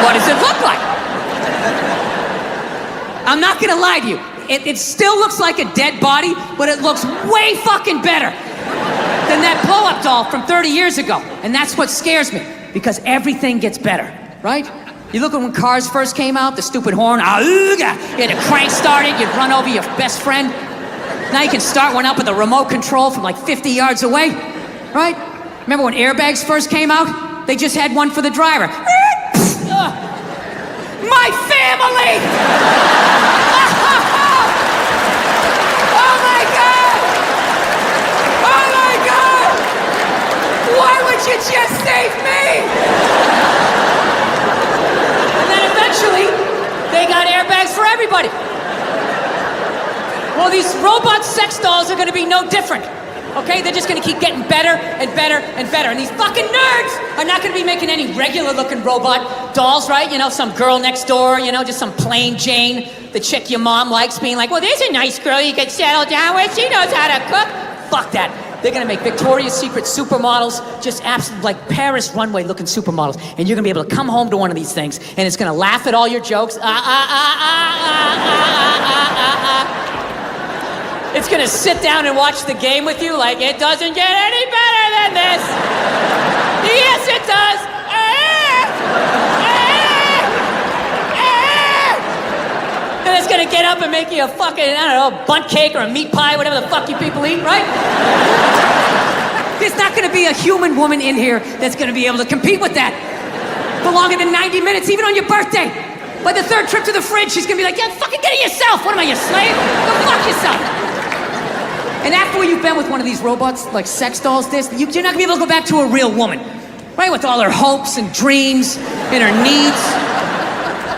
what does it look like? I'm not gonna lie to you. It still looks like a dead body, but it looks way fucking better than that blow-up doll from 30 years ago. And that's what scares me, because everything gets better, right? You look at when cars first came out, the stupid horn, you had to crank start it, you'd run over your best friend. Now you can start one up with a remote control from like 50 yards away, right? Remember when airbags first came out? They just had one for the driver. My family! Oh my God! Oh my God! Why would you just save me? And then eventually, they got airbags for everybody. Well, these robot sex dolls are gonna be no different. Okay, they're just gonna keep getting better and better and better. And these fucking nerds are not gonna be making any regular looking robot dolls, right? You know, some girl next door, you know, just some plain Jane, the chick your mom likes, being like, well, there's a nice girl you can settle down with, she knows how to cook. Fuck that. They're gonna make Victoria's Secret supermodels, just absolute, like Paris runway looking supermodels. And you're gonna be able to come home to one of these things, and it's gonna laugh at all your jokes. It's gonna sit down and watch the game with you like it doesn't get any better than this. Yes, it does. And it's gonna get up and make you a fucking, I don't know, bunt cake or a meat pie, whatever the fuck you people eat, right? There's not gonna be a human woman in here that's gonna be able to compete with that. For longer than 90 minutes, even on your birthday. By the third trip to the fridge, she's gonna be like, yeah, fucking get it yourself. What am I, your slave? Go fuck yourself. And after you've been with one of these robots, like sex dolls, you're not gonna be able to go back to a real woman, right? With all her hopes and dreams and her needs.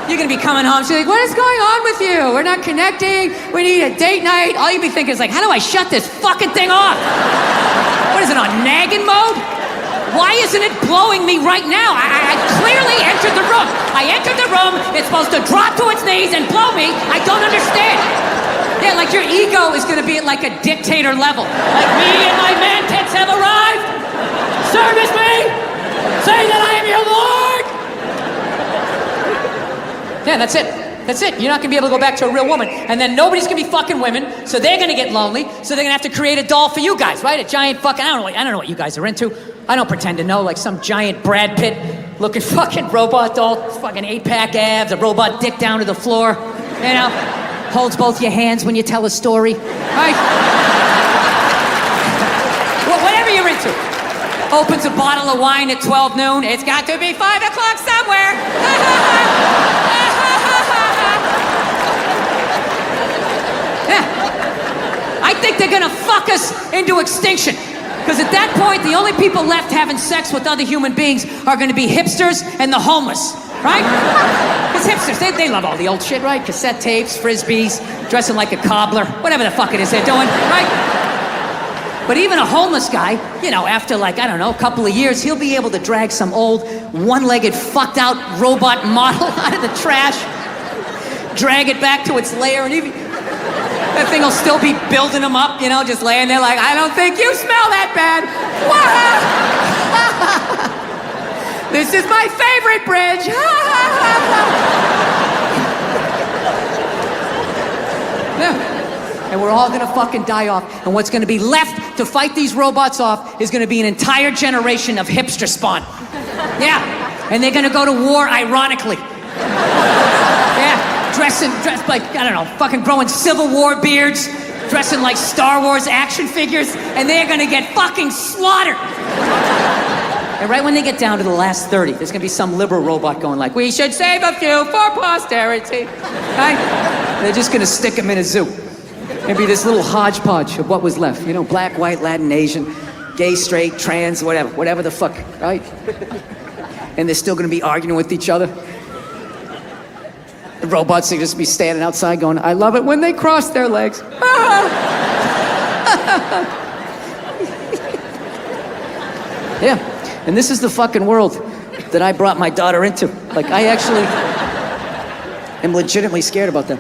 You're gonna be coming home, she's like, what is going on with you? We're not connecting, we need a date night. All you'll be thinking is like, how do I shut this fucking thing off? What is it, on nagging mode? Why isn't it blowing me right now? I clearly entered the room. I entered the room, it's supposed to drop to its knees and blow me. I don't understand. Yeah, like your ego is gonna be at like a dictator level. Like, me and my man tits have arrived. Service me. Say that I am your lord. Yeah, that's it. That's it. You're not gonna be able to go back to a real woman. And then nobody's gonna be fucking women, so they're gonna get lonely, so they're gonna have to create a doll for you guys, right? A giant fucking, I don't know what you guys are into. I don't pretend to know, like some giant Brad Pitt looking fucking robot doll, fucking 8-pack abs, a robot dick down to the floor, you know? Holds both your hands when you tell a story, right? Well, whatever you're into. Opens a bottle of wine at 12 noon. It's got to be 5 o'clock somewhere. Yeah. I think they're gonna fuck us into extinction. Because at that point, the only people left having sex with other human beings are gonna be hipsters and the homeless, right? Because hipsters, they love all the old shit, right? Cassette tapes, frisbees, dressing like a cobbler, whatever the fuck it is they're doing, right? But even a homeless guy, you know, after like, I don't know, a couple of years, he'll be able to drag some old one-legged fucked out robot model out of the trash, drag it back to its lair, and that thing will still be building him up, you know, just laying there like, I don't think you smell that bad. This is my favorite bridge. Yeah. And we're all gonna fucking die off. And what's gonna be left to fight these robots off is gonna be an entire generation of hipster spawn. Yeah. And they're gonna go to war ironically. Yeah. Dressed like, I don't know, fucking growing Civil War beards, dressing like Star Wars action figures, and they're gonna get fucking slaughtered. And right when they get down to the last 30, there's gonna be some liberal robot going like, we should save a few for posterity, right? And they're just gonna stick them in a zoo. Maybe this little hodgepodge of what was left, you know, black, white, Latin, Asian, gay, straight, trans, whatever the fuck, right? And they're still gonna be arguing with each other. The robots will just be standing outside going, I love it when they cross their legs. Yeah, and this is the fucking world that I brought my daughter into. Like, I actually am legitimately scared about that.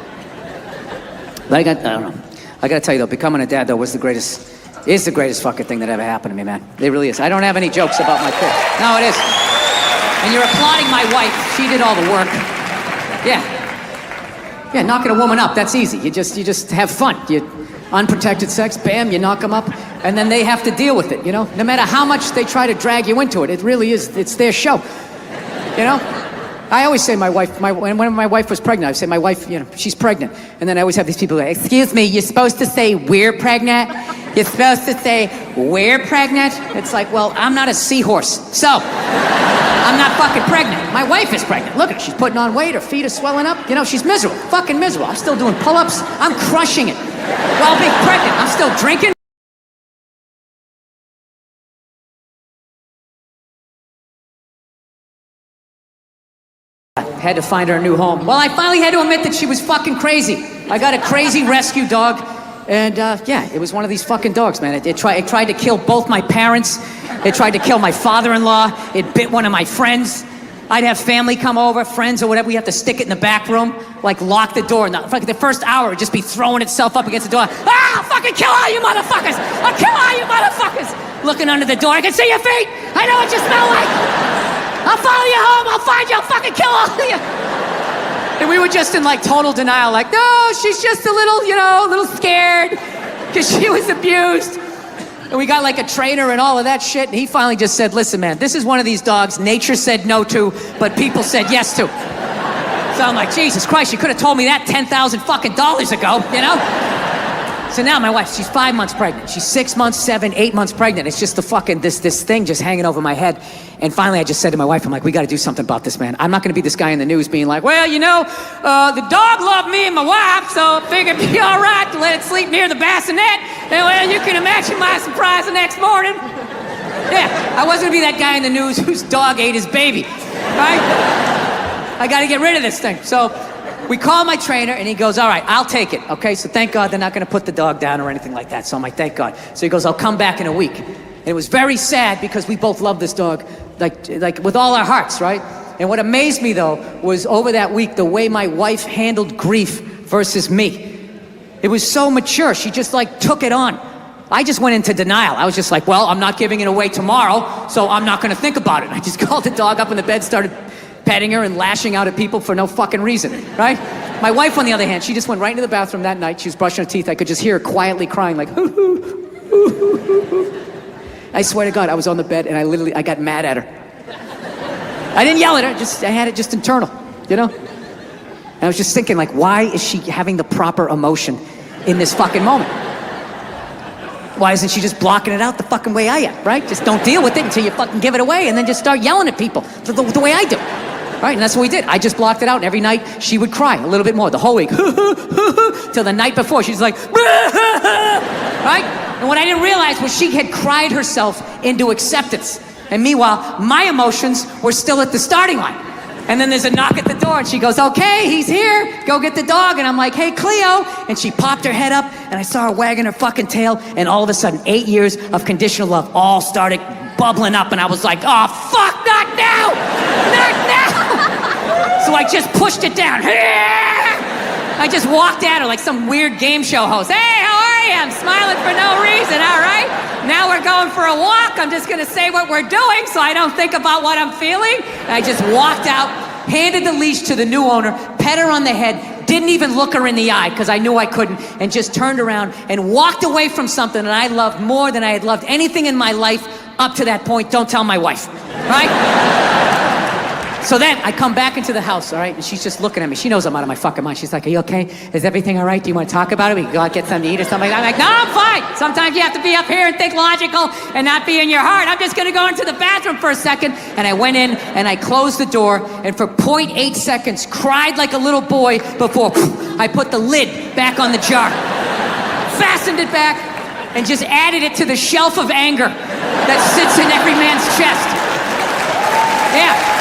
But I don't know. I gotta tell you though, becoming a dad though is the greatest fucking thing that ever happened to me, man. It really is. I don't have any jokes about my kid. No, it is. And you're applauding my wife. She did all the work. Yeah. Yeah, knocking a woman up, that's easy. You just have fun. Unprotected sex, bam, you knock them up, and then they have to deal with it, you know? No matter how much they try to drag you into it, it really is, it's their show, you know? I always say my wife, when my wife was pregnant, I would say my wife, you know, she's pregnant. And then I always have these people like, excuse me, you're supposed to say we're pregnant? You're supposed to say we're pregnant? It's like, well, I'm not a seahorse, so I'm not fucking pregnant. My wife is pregnant. Look at her, she's putting on weight, her feet are swelling up. You know, she's miserable, fucking miserable. I'm still doing pull-ups, I'm crushing it. While being pregnant, I'm still drinking. Had to find her a new home. Well, I finally had to admit that she was fucking crazy. I got a crazy rescue dog, and yeah, it was one of these fucking dogs, man. It tried to kill both my parents. It tried to kill my father-in-law. It bit one of my friends. I'd have family come over, friends or whatever. We have to stick it in the back room, like lock the door. And the first hour, it'd just be throwing itself up against the door. Ah, I'll fucking kill all you motherfuckers! I'll kill all you motherfuckers! Looking under the door, I can see your feet! I know what you smell like! I'll follow you home, I'll find you, I'll fucking kill all of you! And we were just in like total denial, like, no, she's just a little, you know, a little scared, because she was abused. And we got like a trainer and all of that shit, and he finally just said, listen, man, this is one of these dogs nature said no to, but people said yes to. So I'm like, Jesus Christ, you could have told me that $10,000 fucking dollars ago, you know? So now my wife, she's 5 months pregnant. She's 6 months, 7, 8 months pregnant. It's just the fucking, this thing just hanging over my head. And finally I just said to my wife, I'm like, we gotta do something about this, man. I'm not gonna be this guy in the news being like, well, you know, the dog loved me and my wife, so I figured it'd be all right to let it sleep near the bassinet. And well, you can imagine my surprise the next morning. Yeah, I wasn't gonna be that guy in the news whose dog ate his baby, right? I gotta get rid of this thing. So we call my trainer and he goes, all right, I'll take it, okay? So thank God they're not gonna put the dog down or anything like that. So I'm like, thank God. So he goes, I'll come back in a week. And it was very sad because we both love this dog, like with all our hearts, right? And what amazed me though, was over that week, the way my wife handled grief versus me. It was so mature, she just like took it on. I just went into denial. I was just like, well, I'm not giving it away tomorrow, so I'm not gonna think about it. And I just called the dog up in the bed, started petting her and lashing out at people for no fucking reason, right? My wife, on the other hand, she just went right into the bathroom that night. She was brushing her teeth. I could just hear her quietly crying like, hoo, hoo, hoo, hoo, hoo. I swear to God, I was on the bed and I got mad at her. I didn't yell at her, I had it just internal, you know? And I was just thinking like, why is she having the proper emotion in this fucking moment? Why isn't she just blocking it out the fucking way I am, right? Just don't deal with it until you fucking give it away and then just start yelling at people the way I do. Right, and that's what we did. I just blocked it out, and every night she would cry a little bit more, the whole week. Till the night before, she's like, right? And what I didn't realize was she had cried herself into acceptance. And meanwhile, my emotions were still at the starting line. And then there's a knock at the door, and she goes, okay, he's here, go get the dog. And I'm like, hey, Cleo. And she popped her head up, and I saw her wagging her fucking tail, and all of a sudden, 8 years of conditional love all started bubbling up, and I was like, oh, fuck, not now! Not now! So I just pushed it down. I just walked at her like some weird game show host. Hey, how are you? I'm smiling for no reason, all right? Now we're going for a walk. I'm just gonna say what we're doing so I don't think about what I'm feeling. And I just walked out, handed the leash to the new owner, pet her on the head, didn't even look her in the eye because I knew I couldn't, and just turned around and walked away from something that I loved more than I had loved anything in my life up to that point. Don't tell my wife, right? So then I come back into the house, all right, and she's just looking at me. She knows I'm out of my fucking mind. She's like, are you okay? Is everything all right? Do you want to talk about it? We can go out, get something to eat or something. I'm like, no, I'm fine. Sometimes you have to be up here and think logical and not be in your heart. I'm just going to go into the bathroom for a second. And I went in and I closed the door and for 0.8 seconds cried like a little boy before I put the lid back on the jar, fastened it back, and just added it to the shelf of anger that sits in every man's chest. Yeah.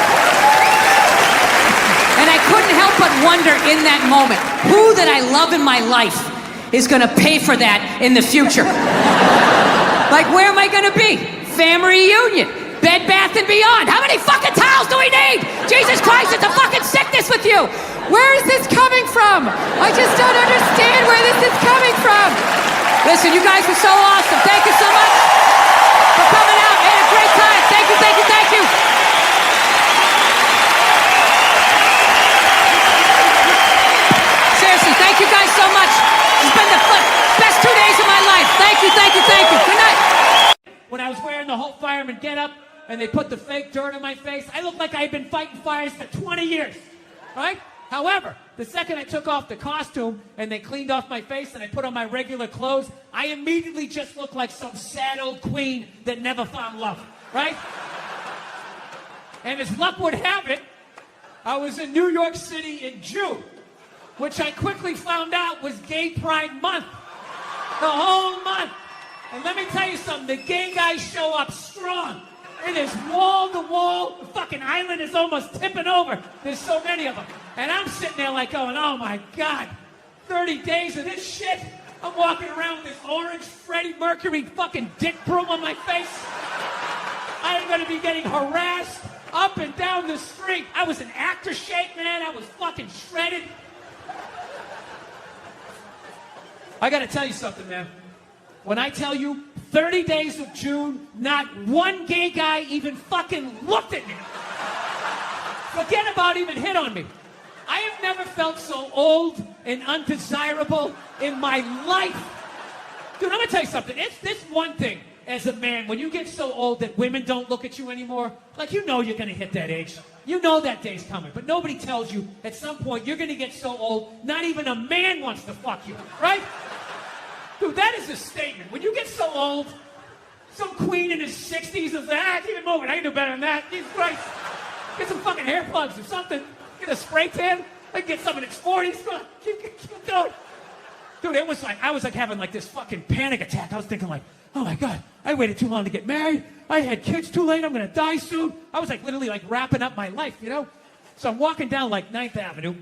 And I couldn't help but wonder in that moment, who that I love in my life is gonna pay for that in the future? Like, where am I gonna be? Family reunion, Bed Bath & Beyond. How many fucking towels do we need? Jesus Christ, it's a fucking sickness with you. Where is this coming from? I just don't understand where this is coming from. Listen, you guys were so awesome. Thank you so much for coming out. I had a great time. Thank you, thank you, thank you. German getup, and they put the fake dirt on my face. I looked like I had been fighting fires for 20 years, right? However, the second I took off the costume and they cleaned off my face and I put on my regular clothes, I immediately just looked like some sad old queen that never found love, right? And as luck would have it, I was in New York City in June, which I quickly found out was Gay Pride Month. The whole month. And let me tell you something, the gay guys show up strong. It is wall to wall. The fucking island is almost tipping over. There's so many of them. And I'm sitting there like going, oh my God, 30 days of this shit. I'm walking around with this orange Freddie Mercury fucking dick broom on my face. I'm going to be getting harassed up and down the street. I was in actor shape, man. I was fucking shredded. I got to tell you something, man. When I tell you 30 days of June, not one gay guy even fucking looked at me. Forget about even hit on me. I have never felt so old and undesirable in my life. Dude, I'm going to tell you something. It's this one thing as a man, when you get so old that women don't look at you anymore, like you know you're going to hit that age. You know that day's coming, but nobody tells you at some point you're going to get so old, not even a man wants to fuck you, right? Dude, that is a statement. When you get so old, some queen in his 60s is like, keep it moving. I can do better than that. Jesus Christ. Get some fucking hair plugs or something. Get a spray tan. I can get some in its 40s. Keep going. Dude, it was like, I was like having like this fucking panic attack. I was thinking like, oh my God, I waited too long to get married. I had kids too late. I'm going to die soon. I was like literally like wrapping up my life, you know? So I'm walking down like 9th Avenue,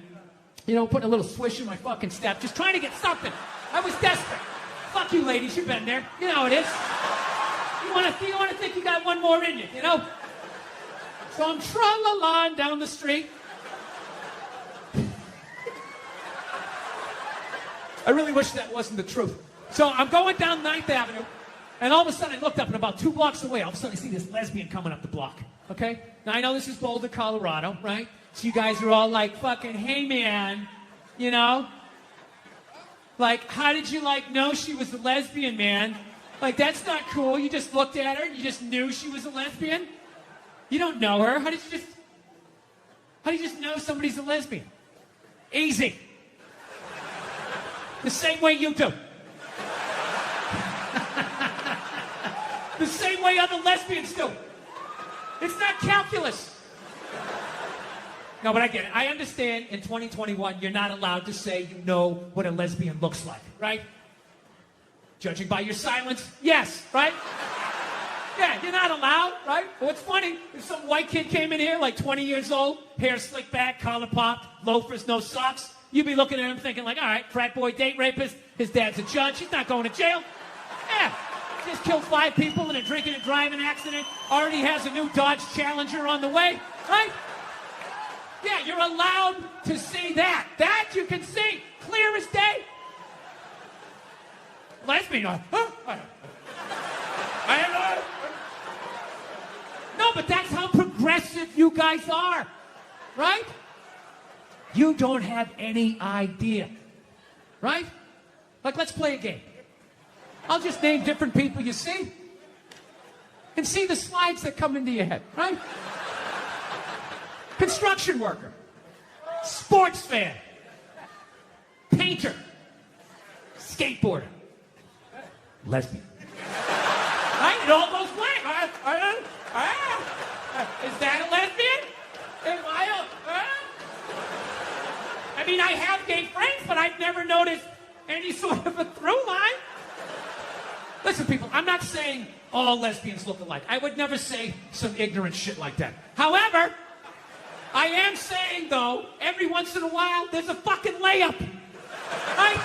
you know, putting a little swish in my fucking step, just trying to get something. I was desperate. Fuck you, ladies. You've been there. You know how it is. You want to think you got one more in you, you know? So I'm tra-la-la down the street. I really wish that wasn't the truth. So I'm going down 9th Avenue, and all of a sudden I looked up, and about 2 blocks away, all of a sudden I see this lesbian coming up the block, okay? Now I know this is Boulder, Colorado, right? So you guys are all like, fucking, hey man, you know? Like, how did you, like, know she was a lesbian, man? Like, that's not cool. You just looked at her and you just knew she was a lesbian? You don't know her. How do you just know somebody's a lesbian? Easy. The same way you do. The same way other lesbians do. It's not calculus. No, but I get it. I understand in 2021, you're not allowed to say you know what a lesbian looks like, right? Judging by your silence, yes, right? Yeah, you're not allowed, right? But what's funny, if some white kid came in here, like 20 years old, hair slicked back, collar popped, loafers, no socks, you'd be looking at him thinking like, all right, frat boy, date rapist, his dad's a judge, he's not going to jail. Yeah, just killed 5 people in a drinking and driving accident, already has a new Dodge Challenger on the way, right? Yeah, you're allowed to see that. That you can see, clear as day. Lesbian, no, but that's how progressive you guys are, right? You don't have any idea, right? Like, let's play a game. I'll just name different people you see and see the slides that come into your head, right? Construction worker, sports fan, painter, skateboarder, lesbian. Right? It all goes blank. Is that a lesbian? I mean, I have gay friends, but I've never noticed any sort of a through line. Listen, people, I'm not saying all lesbians look alike. I would never say some ignorant shit like that. However, I am saying, though, every once in a while, there's a fucking layup. Right?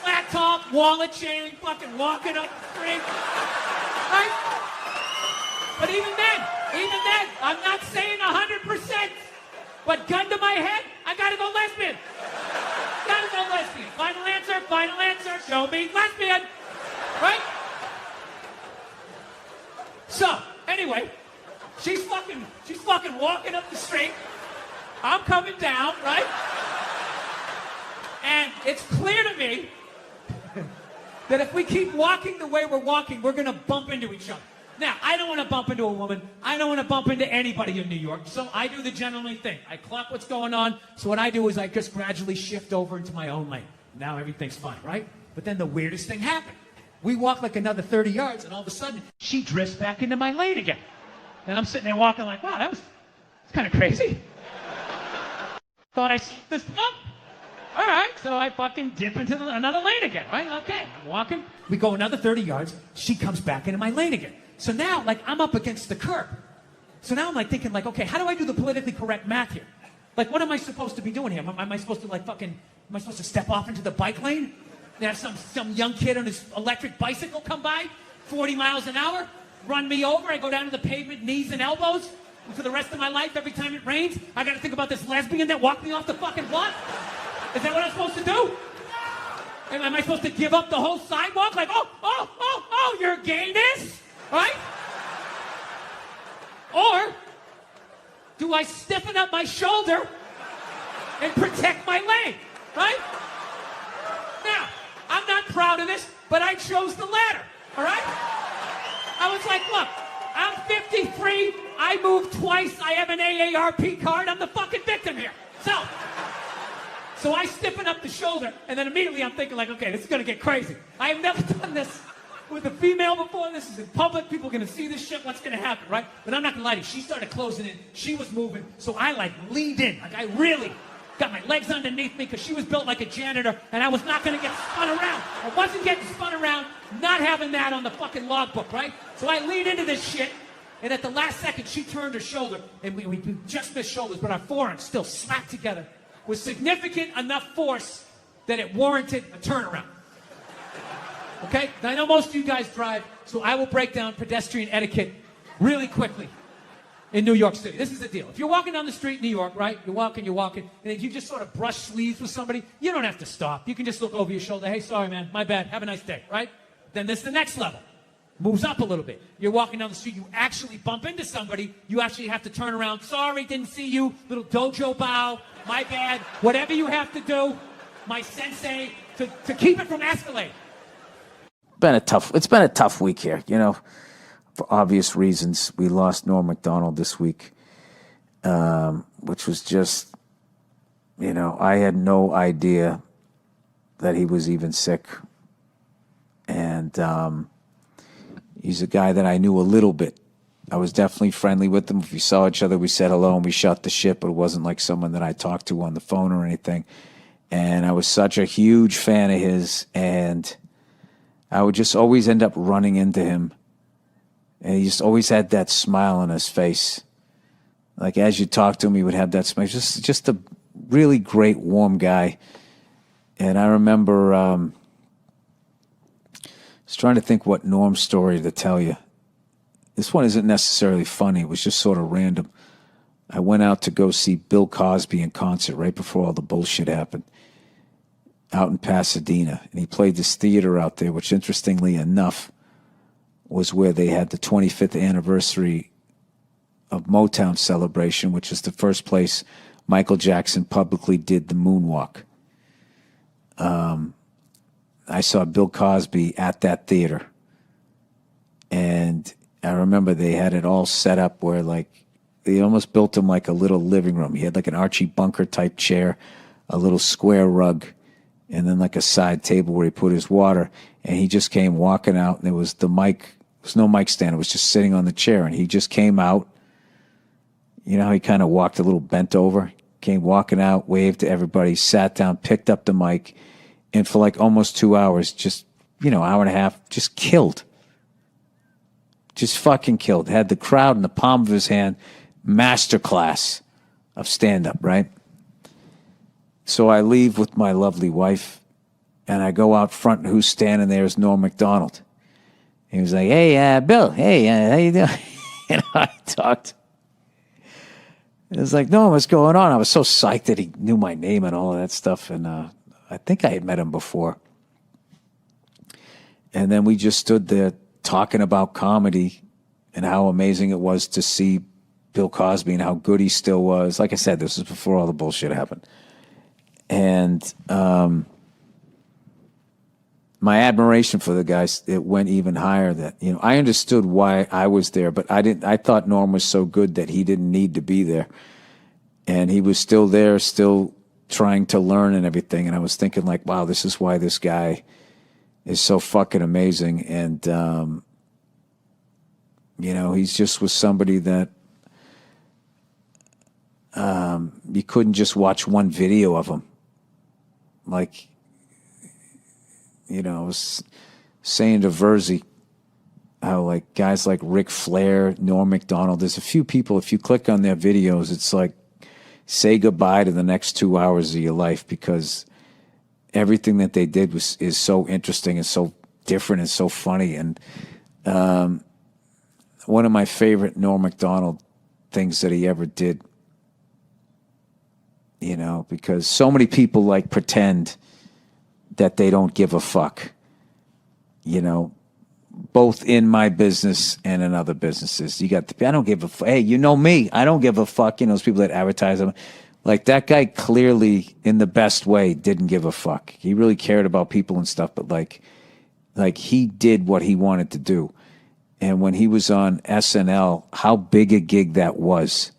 Flat top, wallet chain, fucking walking up the street. Right? But even then, I'm not saying 100%. But gun to my head, I gotta go lesbian. Gotta go lesbian. Final answer, show me lesbian. Right? So, anyway, she's fucking walking up the street. I'm coming down, right? And it's clear to me that if we keep walking the way we're walking, we're gonna bump into each other. Now, I don't want to bump into a woman. I don't want to bump into anybody in New York. So I do the gentlemanly thing. I clock what's going on. So what I do is I just gradually shift over into my own lane. Now everything's fine, right? But then the weirdest thing happened. We walk like another 30 yards, and all of a sudden, she drifts back into my lane again. And I'm sitting there walking like, wow, that's kind of crazy. Thought I set this up. All right, so I fucking dip into another lane again, right? Okay, I'm walking. We go another 30 yards. She comes back into my lane again. So now, like, I'm up against the curb. So now I'm like thinking, like, okay, how do I do the politically correct math here? Like, what am I supposed to be doing here? Am I supposed to, like, am I supposed to step off into the bike lane? And have some young kid on his electric bicycle come by, 40 miles an hour, run me over. I go down to the pavement, knees and elbows. And for the rest of my life, every time it rains, I got to think about this lesbian that walked me off the fucking block? Is that what I'm supposed to do? Am I supposed to give up the whole sidewalk? Like, oh, you're gayness? Right? Or do I stiffen up my shoulder and protect my leg? Right? Now, I'm not proud of this, but I chose the latter. All right? I was like, look, I'm 53. I moved twice. I have an AARP card. I'm the fucking victim here. So I stiffen up the shoulder, and then immediately I'm thinking like, okay, this is going to get crazy. I have never done this with a female before. This is in public. People are going to see this shit. What's going to happen, right? But I'm not going to lie to you. She started closing in. She was moving. So I like leaned in. Like I really got my legs underneath me because she was built like a janitor, and I was not going to get spun around. I wasn't getting spun around, not having that on the fucking logbook, right? So I leaned into this shit, and at the last second, she turned her shoulder, and we just missed shoulders, but our forearms still slapped together with significant enough force that it warranted a turnaround. Okay? Now, I know most of you guys drive, so I will break down pedestrian etiquette really quickly in New York City. This is the deal. If you're walking down the street in New York, right? You're walking, and if you just sort of brush sleeves with somebody, you don't have to stop. You can just look over your shoulder. Hey, sorry, man. My bad. Have a nice day, right? Then there's the next level. Moves up a little bit. You're walking down the street. You actually bump into somebody. You actually have to turn around. Sorry, didn't see you. Little dojo bow. My bad. Whatever you have to do, my sensei, to keep it from escalating. It's been a tough week here, you know, for obvious reasons. We lost Norm Macdonald this week, which was just, you know, I had no idea that he was even sick. And he's a guy that I knew a little bit. I was definitely friendly with him. If we saw each other, we said hello and we shot the shit, but it wasn't like someone that I talked to on the phone or anything. And I was such a huge fan of his, and I would just always end up running into him. And he just always had that smile on his face. Like as you talk to him, he would have that smile. Just a really great, warm guy. And I remember I was trying to think what Norm's story to tell you. This one isn't necessarily funny. It was just sort of random. I went out to go see Bill Cosby in concert right before all the bullshit happened out in Pasadena. And he played this theater out there, which interestingly enough was where they had the 25th anniversary of Motown celebration, which is the first place Michael Jackson publicly did the moonwalk. I saw Bill Cosby at that theater. And I remember they had it all set up where, like, they almost built him like a little living room. He had like an Archie Bunker type chair, a little square rug, and then like a side table where he put his water. And he just came walking out, and there was the mic. There was no mic stand. It was just sitting on the chair. And he just came out. You know how he kind of walked a little bent over? Came walking out, waved to everybody, sat down, picked up the mic, and for like almost 2 hours, just, you know, hour and a half, just killed. Just fucking killed. Had the crowd in the palm of his hand. Masterclass of stand-up, right? So I leave with my lovely wife, and I go out front, and who's standing there is Norm Macdonald. He was like, hey, Bill, hey, how you doing? And I talked. It was like, Norm, what's going on? I was so psyched that he knew my name and all of that stuff, and I think I had met him before. And then we just stood there talking about comedy and how amazing it was to see Bill Cosby and how good he still was. Like I said, this was before all the bullshit happened. And my admiration for the guys, it went even higher. That, you know, I understood why I was there, but I thought Norm was so good that he didn't need to be there. And he was still there, still trying to learn and everything. And I was thinking, like, wow, this is why this guy is so fucking amazing. And, you know, he's just was somebody that you couldn't just watch one video of him. Like, you know, I was saying to Verzi how, like, guys like Ric Flair, Norm Macdonald, there's a few people, if you click on their videos, it's like, say goodbye to the next 2 hours of your life, because everything that they did is so interesting and so different and so funny. And one of my favorite Norm Macdonald things that he ever did, you know, because so many people like pretend that they don't give a fuck, you know, both in my business and in other businesses. You got I don't give a fuck. Hey, you know me, I don't give a fuck. You know, those people that advertise them. Like, that guy clearly, in the best way, didn't give a fuck. He really cared about people and stuff, but like he did what he wanted to do. And when he was on SNL, how big a gig that was,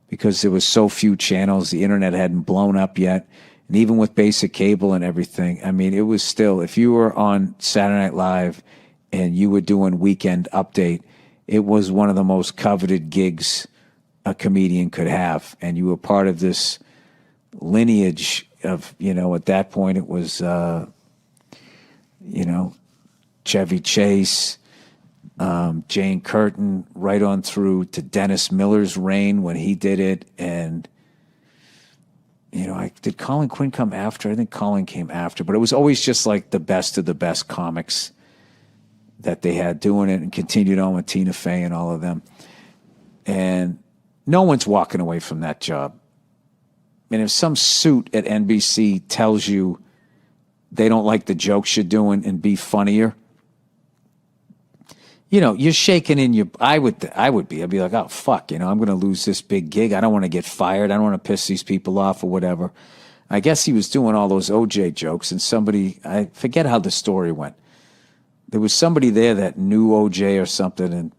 because there was so few channels, the internet hadn't blown up yet. And even with basic cable and everything, I mean, it was still, if you were on Saturday Night Live and you were doing Weekend Update, it was one of the most coveted gigs a comedian could have. And you were part of this lineage of, you know, at that point it was, you know, Chevy Chase, Jane Curtin, right on through to Dennis Miller's reign when he did it. And, you know, did Colin Quinn come after? I think Colin came after, but it was always just like the best of the best comics that they had doing it, and continued on with Tina Fey and all of them. And no one's walking away from that job. And if some suit at NBC tells you they don't like the jokes you're doing and be funnier, you know, you're shaking in your, I'd be like, oh, fuck, you know, I'm going to lose this big gig. I don't want to get fired. I don't want to piss these people off or whatever. I guess he was doing all those OJ jokes, and somebody, I forget how the story went. There was somebody there that knew OJ or something and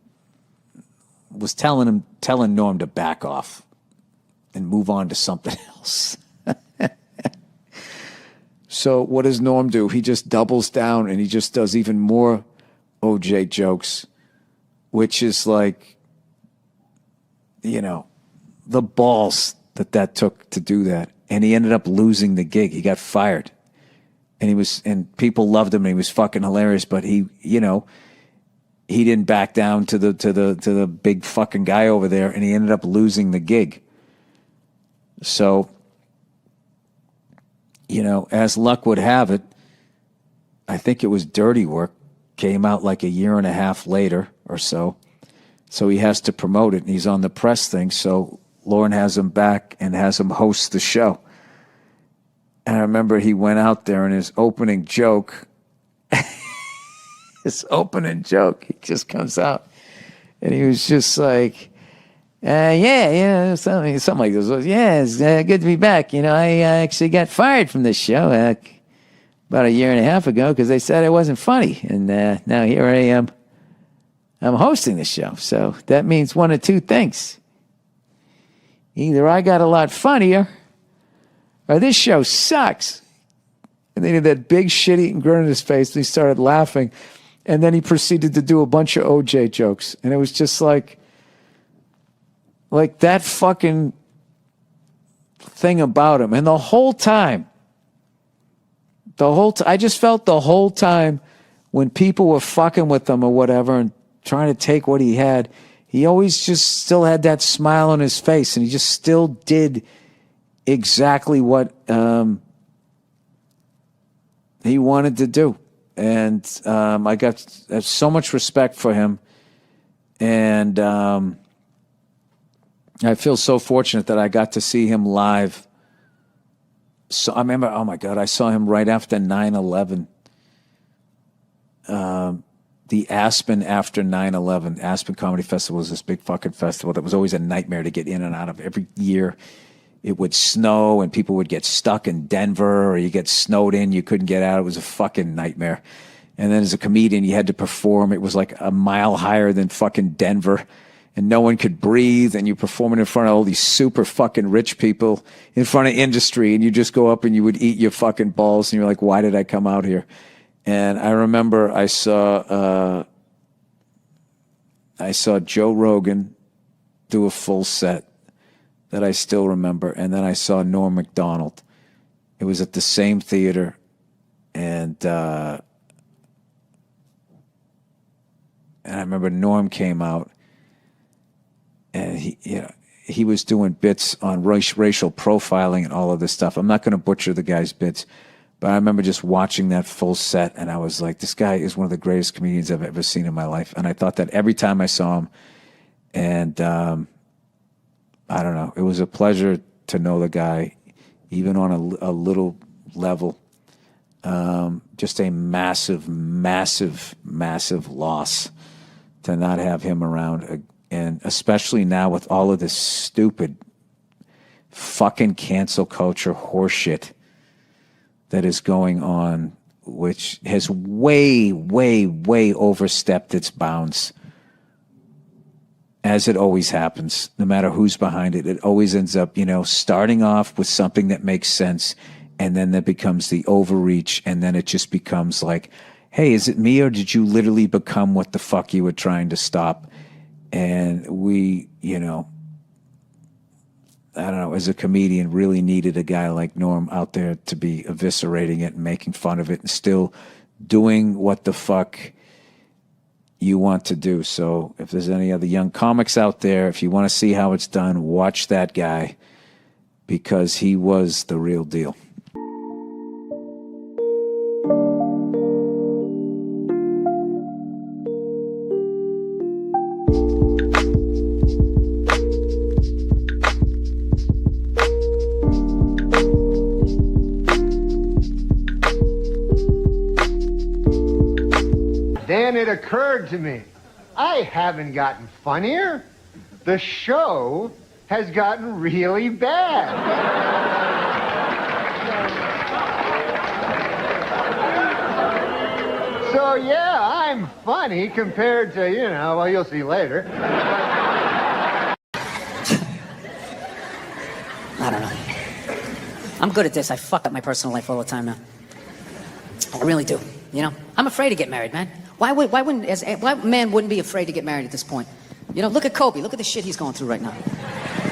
was telling Norm to back off and move on to something else. So what does Norm do? He just doubles down and he just does even more OJ jokes, which is like, you know, the balls that took to do that. And he ended up losing the gig. He got fired. And people loved him and he was fucking hilarious, but he, you know, he didn't back down to the big fucking guy over there, and he ended up losing the gig. So, you know, as luck would have it, I think it was Dirty Work, came out like a year and a half later or so. So he has to promote it, and he's on the press thing. So Lauren has him back and has him host the show. And I remember he went out there, and his opening joke, he just comes out. And he was just like, something like this. Yeah, it's good to be back. You know, I actually got fired from this show about a year and a half ago because they said I wasn't funny. And now here I am. I'm hosting the show. So that means one of two things. Either I got a lot funnier or this show sucks. And then he had that big shit-eating grin on his face, and he started laughing. And then he proceeded to do a bunch of OJ jokes. And it was just like that fucking thing about him. And the whole time, I just felt the whole time when people were fucking with him or whatever and trying to take what he had, he always just still had that smile on his face, and he just still did exactly what he wanted to do. And I got so much respect for him. And I feel so fortunate that I got to see him live. So I remember, oh my God, I saw him right after 9/11. The Aspen after 9/11. Aspen Comedy Festival was this big fucking festival that was always a nightmare to get in and out of every year. it would snow and people would get stuck in Denver, or you get snowed in, you couldn't get out. It was a fucking nightmare. And then as a comedian, you had to perform. It was like a mile higher than fucking Denver, and no one could breathe, and you performing in front of all these super fucking rich people in front of industry, and you just go up and you would eat your fucking balls, and you're like, why did I come out here? And I remember I saw Joe Rogan do a full set that I still remember, and then I saw Norm Macdonald. It was at the same theater, and I remember Norm came out, and he was doing bits on racial profiling and all of this stuff. I'm not going to butcher the guy's bits, but I remember just watching that full set, and I was like, this guy is one of the greatest comedians I've ever seen in my life. And I thought that every time I saw him, and I don't know, it was a pleasure to know the guy, even on a little level. Just a massive, massive, massive loss to not have him around. And especially now with all of this stupid fucking cancel culture horseshit that is going on, which has way, way, way overstepped its bounds. As it always happens, no matter who's behind it, it always ends up, starting off with something that makes sense, and then that becomes the overreach, and then it just becomes like, hey, is it me, or did you literally become what the fuck you were trying to stop? And we, I don't know, as a comedian, really needed a guy like Norm out there to be eviscerating it and making fun of it and still doing what the fuck you want to do. So if there's any other young comics out there, if you want to see how it's done, watch that guy, because he was the real deal. Then it occurred to me, I haven't gotten funnier. The show has gotten really bad. So yeah, I'm funny compared to, well, you'll see later. I don't know. I'm good at this. I fuck up my personal life all the time now. I really do. I'm afraid to get married, man. Why man wouldn't be afraid to get married at this point? Look at Kobe. Look at the shit he's going through right now.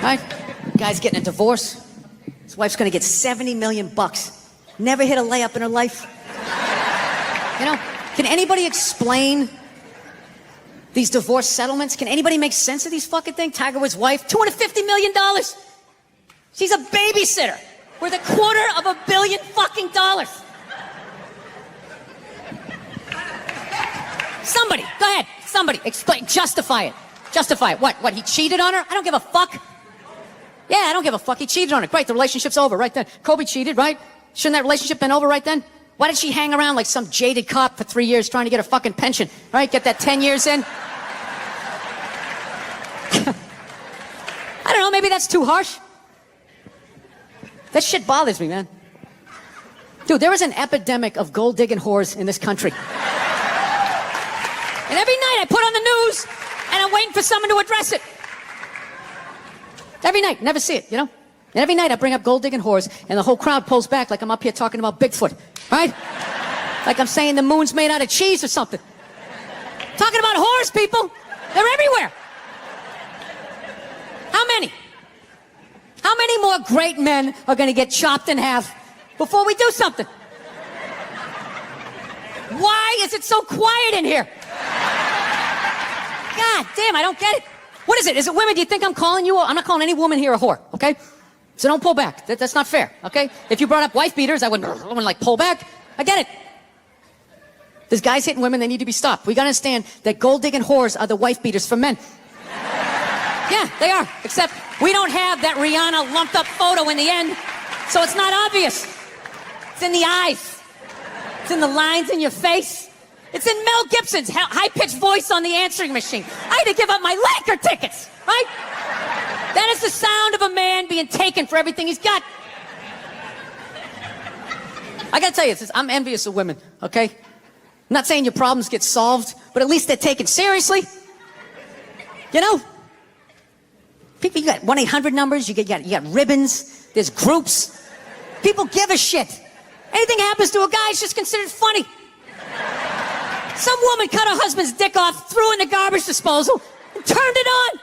Right? Guy's getting a divorce. His wife's going to get $70 million. Never hit a layup in her life. Can anybody explain these divorce settlements? Can anybody make sense of these fucking things? Tiger Woods' wife, $250 million. She's a babysitter worth $250 million fucking dollars. Somebody, go ahead. Somebody, explain, justify it. Justify it. What, he cheated on her? I don't give a fuck. Yeah, I don't give a fuck. He cheated on her. Great, the relationship's over right then. Kobe cheated, right? Shouldn't that relationship been over right then? Why did she hang around like some jaded cop for 3 years trying to get her fucking pension? Right? Get that 10 years in? I don't know, maybe that's too harsh. That shit bothers me, man. Dude, there is an epidemic of gold-digging whores in this country. And every night I put on the news, and I'm waiting for someone to address it. Every night, never see it, And every night I bring up gold-digging whores, and the whole crowd pulls back like I'm up here talking about Bigfoot, right? Like I'm saying the moon's made out of cheese or something. Talking about whores, people. They're everywhere. How many? How many more great men are going to get chopped in half before we do something? Why is it so quiet in here? God damn, I don't get it. What is it? Is it women? Do you think I'm calling you? I'm not calling any woman here a whore, okay? So don't pull back. That's not fair, okay? If you brought up wife beaters, I wouldn't like pull back. I get it. There's guys hitting women, they need to be stopped. We gotta understand that gold-digging whores are the wife beaters for men. Yeah, they are. Except we don't have that Rihanna lumped up photo in the end, so it's not obvious. It's in the eyes. It's in the lines in your face. It's in Mel Gibson's high-pitched voice on the answering machine. I had to give up my Laker tickets, right? That is the sound of a man being taken for everything he's got. I gotta tell you, I'm envious of women, okay? I'm not saying your problems get solved, but at least they're taken seriously. You know? People, you got 1-800 numbers, you got ribbons, there's groups. People give a shit. Anything happens to a guy, it's just considered funny. Some woman cut her husband's dick off, threw it in the garbage disposal, and turned it on.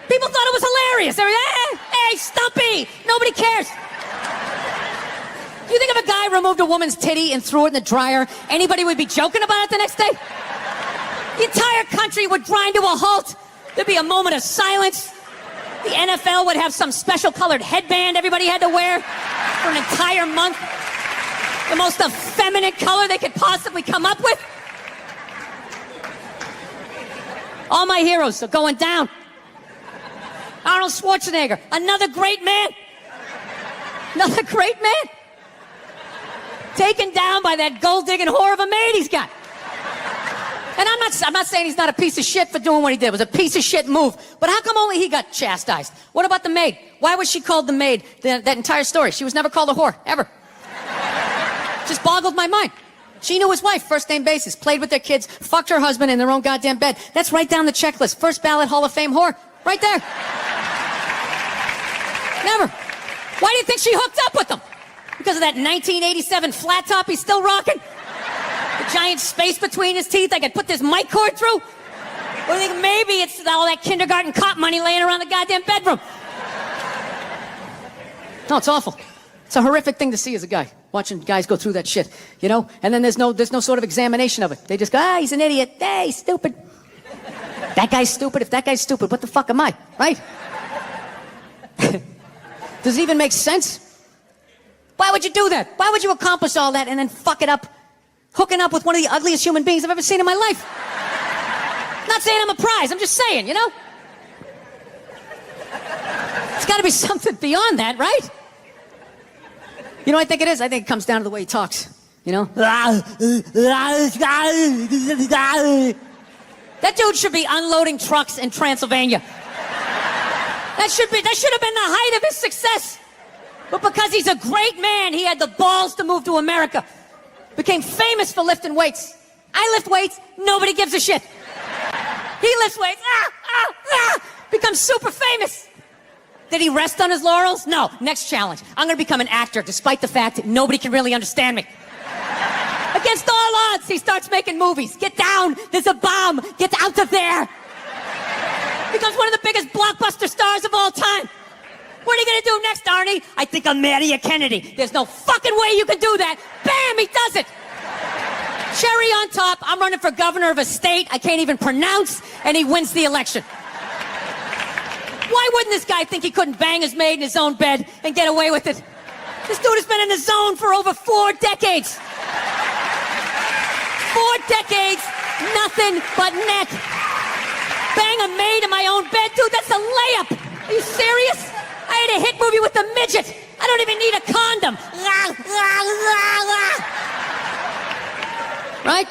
People thought it was hilarious. They were, hey, Stumpy, nobody cares. Do you think if a guy removed a woman's titty and threw it in the dryer, anybody would be joking about it the next day? The entire country would grind to a halt. There'd be a moment of silence. The NFL would have some special colored headband everybody had to wear for an entire month. The most effeminate color they could possibly come up with. All my heroes are going down. Arnold Schwarzenegger, another great man. Another great man. Taken down by that gold-digging whore of a maid he's got. And I'm not saying he's not a piece of shit for doing what he did. It was a piece of shit move. But how come only he got chastised? What about the maid? Why was she called the maid that entire story? She was never called a whore, ever. Just boggled my mind. She knew his wife, first name basis, played with their kids, fucked her husband in their own goddamn bed. That's right down the checklist. First ballot Hall of Fame whore. Right there. Never. Why do you think she hooked up with him? Because of that 1987 flat top he's still rocking? The giant space between his teeth I could put this mic cord through? Or do you think maybe it's all that kindergarten cop money laying around the goddamn bedroom? No, it's awful. It's a horrific thing to see as a guy, watching guys go through that shit, you know? And then there's no sort of examination of it. They just go, he's an idiot. Hey, he's stupid. That guy's stupid. If that guy's stupid, what the fuck am I, right? Does it even make sense? Why would you do that? Why would you accomplish all that and then fuck it up, hooking up with one of the ugliest human beings I've ever seen in my life? Not saying I'm a prize, I'm just saying, you know? It's gotta be something beyond that, right? You know what I think it is? I think it comes down to the way he talks, you know? That dude should be unloading trucks in Transylvania. That should have been the height of his success. But because he's a great man, he had the balls to move to America. Became famous for lifting weights. I lift weights, nobody gives a shit. He lifts weights, becomes super famous. Did he rest on his laurels? No. Next challenge. I'm gonna become an actor despite the fact that nobody can really understand me. Against all odds, he starts making movies. Get down, there's a bomb, get out of there. Becomes one of the biggest blockbuster stars of all time. What are you gonna do next, Arnie? I think I'll marry a Kennedy. There's no fucking way you can do that. Bam, he does it. Cherry on top, I'm running for governor of a state I can't even pronounce, and he wins the election. Why wouldn't this guy think he couldn't bang his maid in his own bed and get away with it? This dude has been in the zone for over 4 decades. 4 decades, nothing but net. Bang a maid in my own bed? Dude, that's a layup. Are you serious? I had a hit movie with a midget. I don't even need a condom. Right?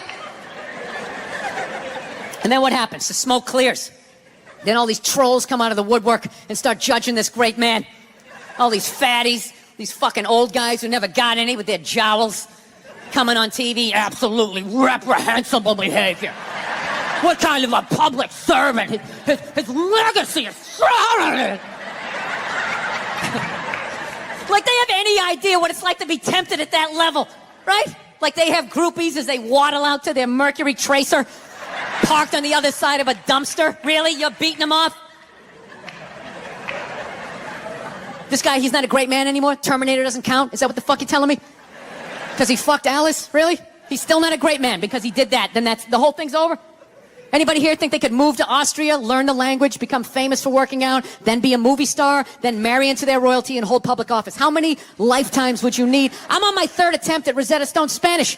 And then what happens? The smoke clears. Then all these trolls come out of the woodwork and start judging this great man. All these fatties, these fucking old guys who never got any with their jowls, coming on TV, absolutely reprehensible behavior. What kind of a public servant? His legacy is shrouded. Like they have any idea what it's like to be tempted at that level, right? Like they have groupies as they waddle out to their Mercury Tracer, parked on the other side of a dumpster. Really? You're beating them off? This guy, he's not a great man anymore? Terminator doesn't count? Is that what the fuck you're telling me? Because he fucked Alice? Really? He's still not a great man because he did that. Then that's the whole thing's over? Anybody here think they could move to Austria, learn the language, become famous for working out, then be a movie star, then marry into their royalty and hold public office? How many lifetimes would you need? I'm on my 3rd attempt at Rosetta Stone Spanish.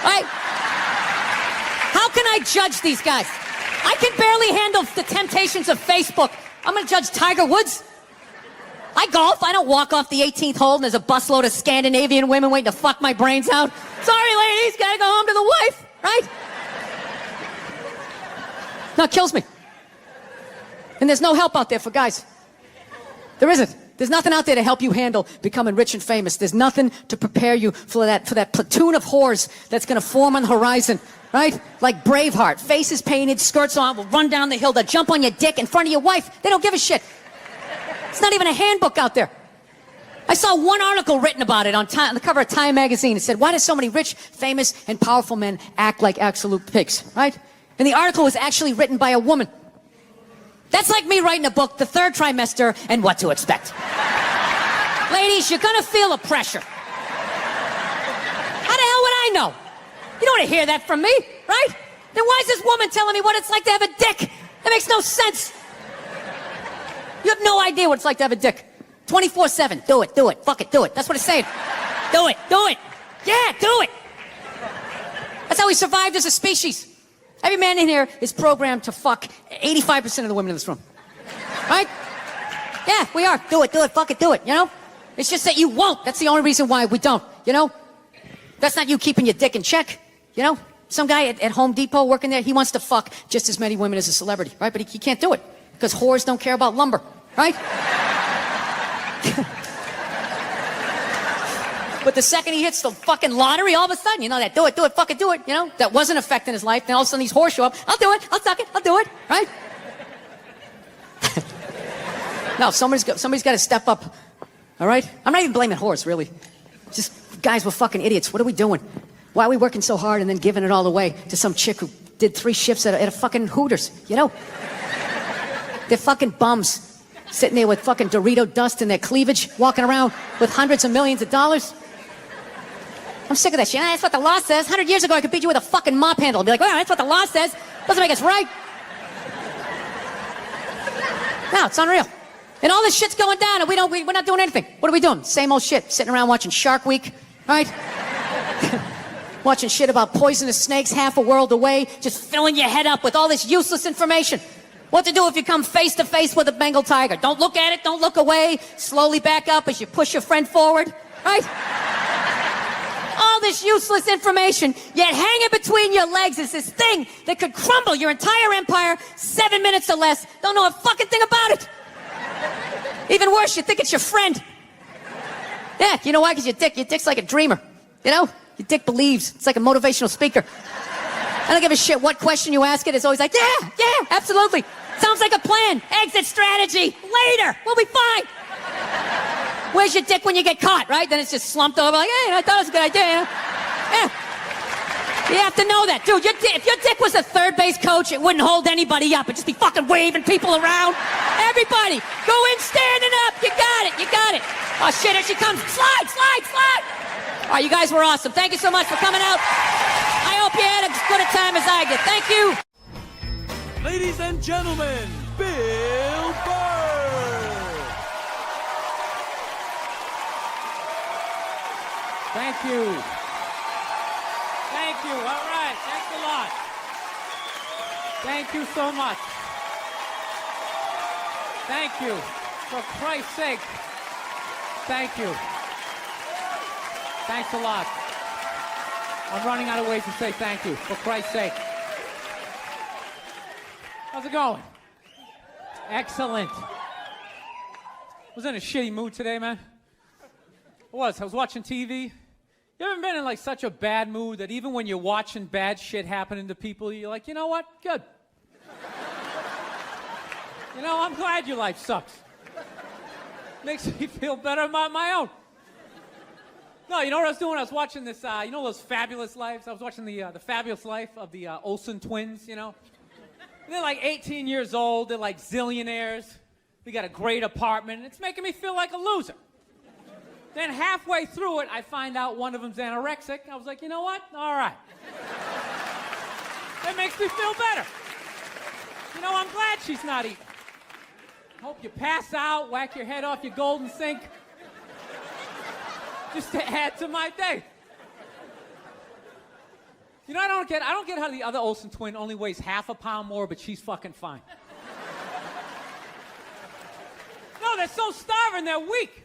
Right? How can I judge these guys? I can barely handle the temptations of Facebook. I'm gonna judge Tiger Woods. I golf. I don't walk off the 18th hole and there's a busload of Scandinavian women waiting to fuck my brains out. Sorry, ladies, gotta go home to the wife, right? No, it kills me. And there's no help out there for guys. There isn't. There's nothing out there to help you handle becoming rich and famous. There's nothing to prepare you for that platoon of whores that's going to form on the horizon, right? Like Braveheart, faces painted, skirts on, will run down the hill, they'll jump on your dick in front of your wife. They don't give a shit. It's not even a handbook out there. I saw one article written about it on the cover of Time magazine. It said, why do so many rich, famous, and powerful men act like absolute pigs, right? And the article was actually written by a woman. That's like me writing a book, The Third Trimester, and What to Expect. Ladies, you're gonna feel the pressure. How the hell would I know? You don't want to hear that from me, right? Then why is this woman telling me what it's like to have a dick? That makes no sense. You have no idea what it's like to have a dick. 24/7, do it, fuck it, do it. That's what it's saying. Do it. Yeah, do it. That's how we survived as a species. Every man in here is programmed to fuck 85% of the women in this room. Right? Yeah, we are. Do it, fuck it, do it, you know? It's just that you won't. That's the only reason why we don't, you know? That's not you keeping your dick in check, you know? Some guy at Home Depot working there, he wants to fuck just as many women as a celebrity, right? But he can't do it because whores don't care about lumber, right? But the second he hits the fucking lottery, all of a sudden, you know, that do it, fuck it, do it, you know, that wasn't affecting his life. Then all of a sudden these whores show up. I'll do it, I'll suck it, I'll do it, right? No, somebody's got to step up, all right? I'm not even blaming whores, really. Just guys, we're fucking idiots. What are we doing? Why are we working so hard and then giving it all away to some chick who did 3 shifts at a fucking Hooters, you know? They're fucking bums, sitting there with fucking Dorito dust in their cleavage, walking around with hundreds of millions of dollars. I'm sick of that shit. That's what the law says. 100 years ago, I could beat you with a fucking mop handle. I'd be like, well, that's what the law says. Doesn't make us right. No, it's unreal. And all this shit's going down, and we're not doing anything. What are we doing? Same old shit. Sitting around watching Shark Week, right? Watching shit about poisonous snakes half a world away, just filling your head up with all this useless information. What to do if you come face to face with a Bengal tiger. Don't look at it, don't look away. Slowly back up as you push your friend forward, right? All this useless information, yet hanging between your legs is this thing that could crumble your entire empire 7 minutes or less. Don't know a fucking thing about it. Even worse, you think it's your friend. Yeah, you know why? Because your dick's like a dreamer. You know? Your dick believes. It's like a motivational speaker. I don't give a shit what question you ask it. It's always like, yeah, absolutely. Sounds like a plan. Exit strategy. Later. We'll be fine. Where's your dick when you get caught, right? Then it's just slumped over like, hey, I thought it was a good idea. You know? Yeah. You have to know that. Dude, if your dick was a third base coach, it wouldn't hold anybody up. It'd just be fucking waving people around. Everybody, go in standing up. You got it. Oh, shit, here she comes. Slide. All right, you guys were awesome. Thank you so much for coming out. I hope you had as good a time as I did. Thank you. Ladies and gentlemen, Bill Burr. Thank you. All right. Thanks a lot. Thank you so much. Thank you. For Christ's sake. Thank you. Thanks a lot. I'm running out of ways to say thank you. For Christ's sake. How's it going? Excellent. Was in a shitty mood today, man. I was watching TV. You ever been in like such a bad mood that even when you're watching bad shit happening to people, you're like, you know what? Good. You know, I'm glad your life sucks. Makes me feel better about my own. No, you know what I was doing? I was watching this, you know those Fabulous Lives? I was watching the Fabulous Life of the Olsen twins, you know? And they're like 18 years old. They're like zillionaires. We got a great apartment. It's making me feel like a loser. Then halfway through it, I find out one of them's anorexic. I was like, you know what? All right. That makes me feel better. You know, I'm glad she's not eating. Hope you pass out, whack your head off your golden sink. Just to add to my day. You know, I don't get how the other Olsen twin only weighs half a pound more, but she's fucking fine. No, they're so starving, they're weak.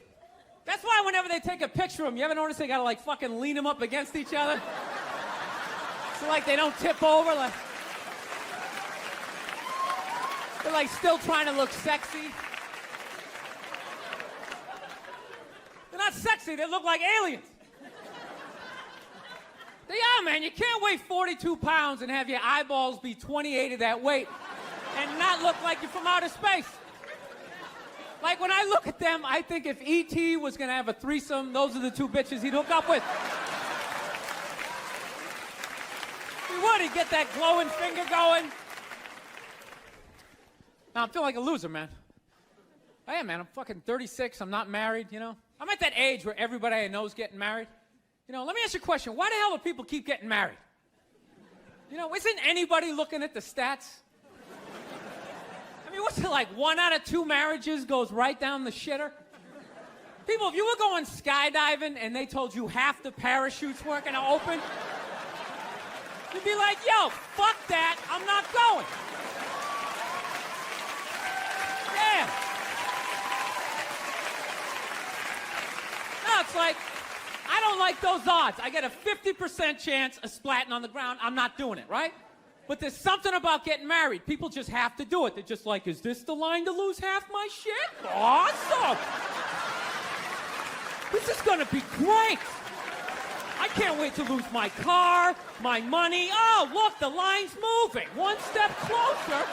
That's why whenever they take a picture of them, you ever notice they gotta like fucking lean them up against each other? So like they don't tip over, like they're like still trying to look sexy. Honestly, they look like aliens. They are, man. You can't weigh 42 pounds and have your eyeballs be 28 of that weight and not look like you're from outer space. Like, when I look at them, I think if E.T. was going to have a threesome, those are the two bitches he'd hook up with. He would. He'd get that glowing finger going. Now, I'm feeling like a loser, man. I am, man. I'm fucking 36. I'm not married, you know? I'm at that age where everybody I know is getting married. You know, let me ask you a question. Why the hell do people keep getting married? You know, isn't anybody looking at the stats? I mean, what's it like? 1 out of 2 marriages goes right down the shitter? People, if you were going skydiving and they told you half the parachutes weren't going to open, you'd be like, yo, fuck that. I'm not going. Yeah. No, it's like, I don't like those odds. I get a 50% chance of splatting on the ground. I'm not doing it, right? But there's something about getting married. People just have to do it. They're just like, is this the line to lose half my shit? Awesome. This is going to be great. I can't wait to lose my car, my money. Oh, look, the line's moving. One step closer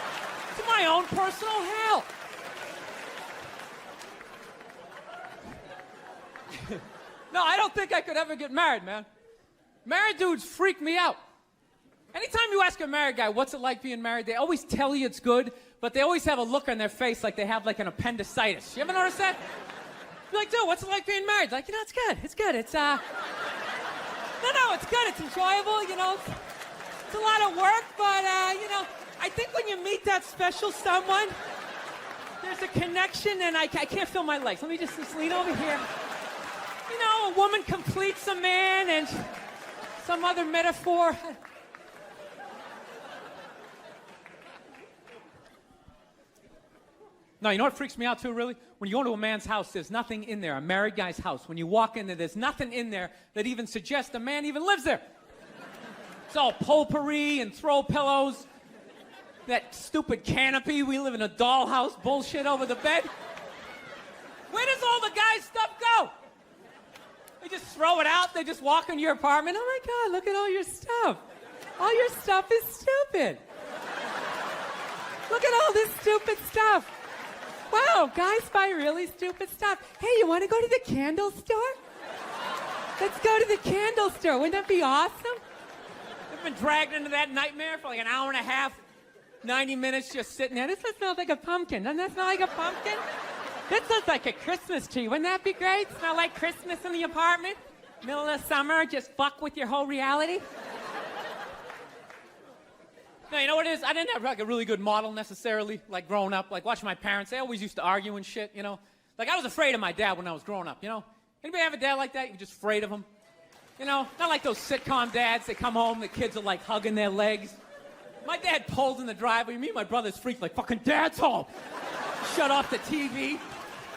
to my own personal hell. No, I don't think I could ever get married, man. Married dudes freak me out. Anytime you ask a married guy, what's it like being married, they always tell you it's good, but they always have a look on their face like they have like an appendicitis. You ever notice that? You're like, dude, what's it like being married? Like, you know, it's good. It's good. It's, no, it's good. It's enjoyable, you know. It's a lot of work, but, you know, I think when you meet that special someone, there's a connection, and I can't feel my legs. Let me just lean over here. You know, a woman completes a man, and some other metaphor. No, you know what freaks me out too, really? When you go into a man's house, there's nothing in there, a married guy's house. When you walk in there, there's nothing in there that even suggests a man even lives there. It's all potpourri and throw pillows, that stupid canopy, we live in a dollhouse bullshit over the bed. Where does all the guy's stuff go? They just throw it out, they just walk into your apartment. Oh my God, look at all your stuff. All your stuff is stupid. Look at all this stupid stuff. Wow, guys buy really stupid stuff. Hey, you want to go to the candle store? Let's go to the candle store. Wouldn't that be awesome? I've been dragged into that nightmare for like an hour and a half, 90 minutes just sitting there. This smells like a pumpkin. Doesn't that smell like a pumpkin? This looks like a Christmas tree. Wouldn't that be great? Smell like Christmas in the apartment? Middle of summer, just fuck with your whole reality? No, you know what it is? I didn't have like a really good model necessarily, like growing up, like watching my parents. They always used to argue and shit, you know? Like I was afraid of my dad when I was growing up, you know? Anybody have a dad like that? You're just afraid of him? You know? Not like those sitcom dads, they come home, the kids are like hugging their legs. My dad pulled in the driveway, me and my brothers freaked like, fucking dad's home. Shut off the TV,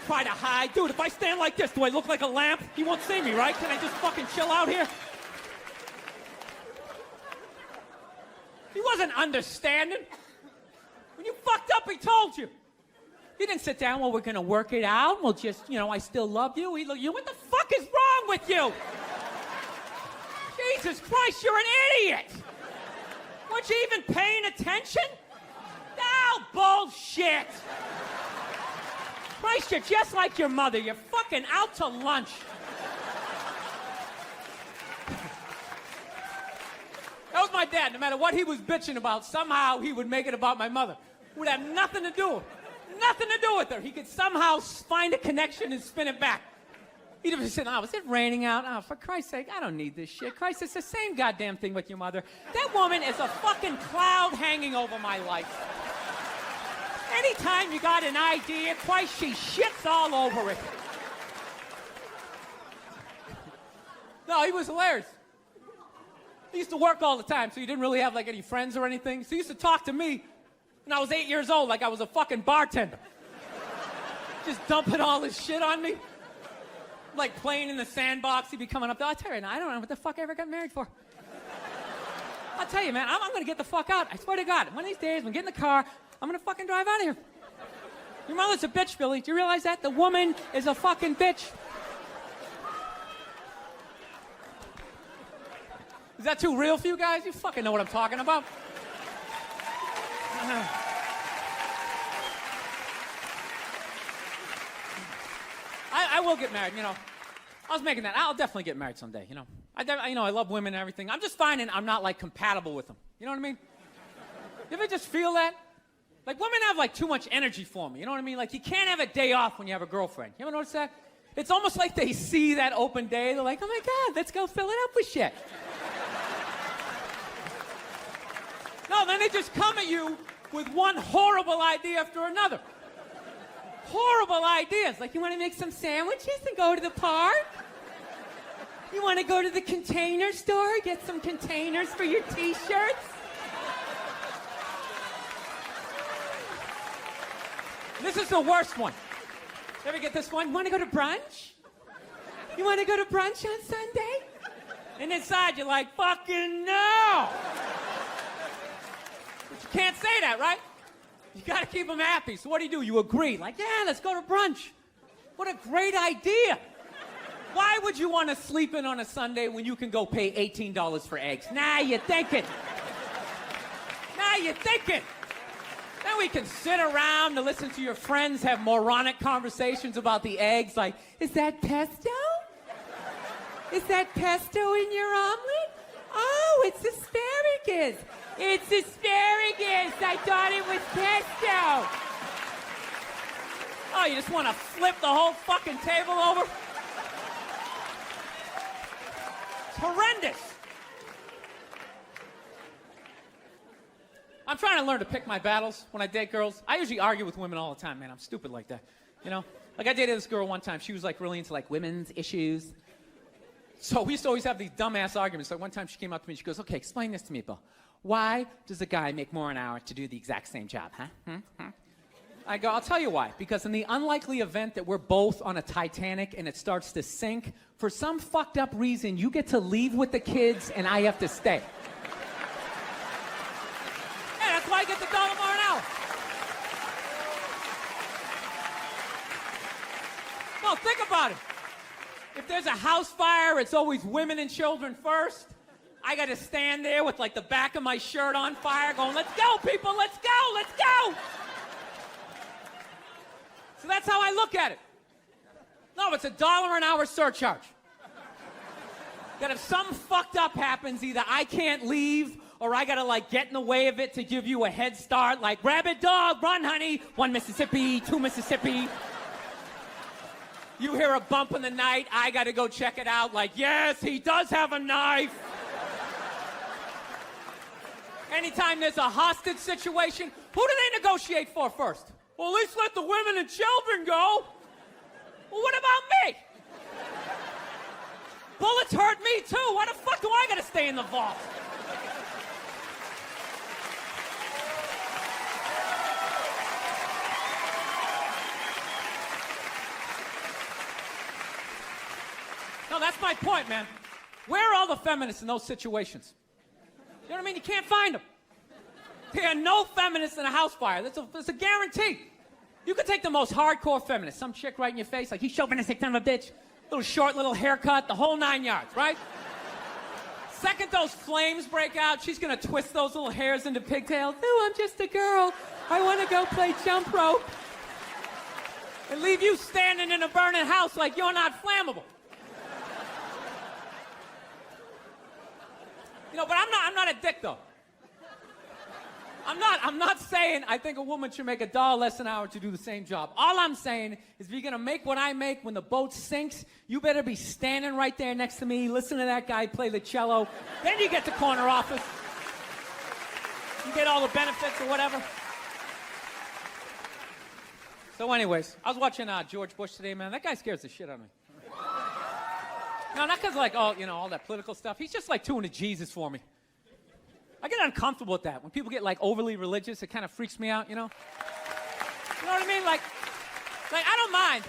try to hide. Dude, if I stand like this, do I look like a lamp? He won't see me, right? Can I just fucking chill out here? He wasn't understanding. When you fucked up, he told you. He didn't sit down, well, we're going to work it out. We'll just, you know, I still love you. He looked, you, what the fuck is wrong with you? Jesus Christ, you're an idiot. Weren't you even paying attention? Oh, bullshit. Christ, you're just like your mother. You're fucking out to lunch. That was my dad. No matter what he was bitching about, somehow he would make it about my mother. It would have nothing to do with her. He could somehow find a connection and spin it back. He'd have said, oh, is it raining out? Oh, for Christ's sake, I don't need this shit. Christ, it's the same goddamn thing with your mother. That woman is a fucking cloud hanging over my life. Anytime you got an idea, Christ, she shits all over it. No, he was hilarious. He used to work all the time, so he didn't really have like any friends or anything. So he used to talk to me when I was 8 years old like I was a fucking bartender. Just dumping all his shit on me. Like playing in the sandbox, he'd be coming up there. I'll tell you now, I don't know what the fuck I ever got married for. I'll tell you, man, I'm gonna get the fuck out. I swear to God, one of these days, I'm gonna get in the car, I'm gonna fucking drive out of here. Your mother's a bitch, Billy. Do you realize that? The woman is a fucking bitch. Is that too real for you guys? You fucking know what I'm talking about. I will get married, you know. I was making that. I'll definitely get married someday, you know. I love women and everything. I'm just finding I'm not, like, compatible with them. You know what I mean? You ever just feel that? Like, women have, like, too much energy for me. You know what I mean? Like, you can't have a day off when you have a girlfriend. You ever notice that? It's almost like they see that open day. They're like, oh, my God, let's go fill it up with shit. No, then they just come at you with one horrible idea after another. Horrible ideas. Like, you want to make some sandwiches and go to the park? You want to go to the container store, get some containers for your T-shirts? This is the worst one. You ever get this one? You want to go to brunch? You want to go to brunch on Sunday? And inside you're like, fucking no! But you can't say that, right? You gotta keep them happy. So what do? You agree. Like, yeah, let's go to brunch. What a great idea. Why would you want to sleep in on a Sunday when you can go pay $18 for eggs? Now you're thinking. Now you're thinking. Then we can sit around and listen to your friends have moronic conversations about the eggs. Like, is that pesto? Is that pesto in your omelet? Oh, it's asparagus. It's asparagus. I thought it was pesto. Oh, you just want to flip the whole fucking table over? It's horrendous. I'm trying to learn to pick my battles when I date girls. I usually argue with women all the time, man. I'm stupid like that. You know? Like, I dated this girl one time. She was, like, really into, like, women's issues. So we used to always have these dumbass arguments. Like, one time she came up to me and she goes, okay, explain this to me, Bill. Why does a guy make more an hour to do the exact same job, huh? I go, I'll tell you why. Because in the unlikely event that we're both on a Titanic and it starts to sink, for some fucked up reason, you get to leave with the kids and I have to stay. Yeah, that's why I get the $1 more an hour. No, think about it. If there's a house fire, it's always women and children first. I got to stand there with, like, the back of my shirt on fire going, let's go, people, let's go, let's go. So that's how I look at it. No, it's $1 an hour surcharge. That if something fucked up happens, either I can't leave or I got to, like, get in the way of it to give you a head start, like, rabid dog, run, honey, 1 Mississippi, 2 Mississippi. You hear a bump in the night, I gotta go check it out, like, yes, he does have a knife. Anytime there's a hostage situation, who do they negotiate for first? Well, at least let the women and children go. Well, what about me? Bullets hurt me too. Why the fuck do I gotta stay in the vault? No, that's my point, man. Where are all the feminists in those situations? You know what I mean? You can't find them. There are no feminists in a house fire. That's a guarantee. You could take the most hardcore feminist, some chick right in your face, like, he's chauvinistic son of a bitch, little short, little haircut, the whole 9 yards, right? Second those flames break out, she's gonna twist those little hairs into pigtails. No, I'm just a girl. I want to go play jump rope. And leave you standing in a burning house like you're not flammable. You know, but I'm not a dick, though. I'm not saying I think a woman should make $1 less an hour to do the same job. All I'm saying is if you're going to make what I make when the boat sinks, you better be standing right there next to me, listen to that guy play the cello. Then you get the corner office. You get all the benefits or whatever. So anyways, I was watching George Bush today, man. That guy scares the shit out of me. No, not because, like, all that political stuff. He's just, like, too into Jesus for me. I get uncomfortable with that. When people get, like, overly religious, it kind of freaks me out, you know? You know what I mean? Like I don't mind.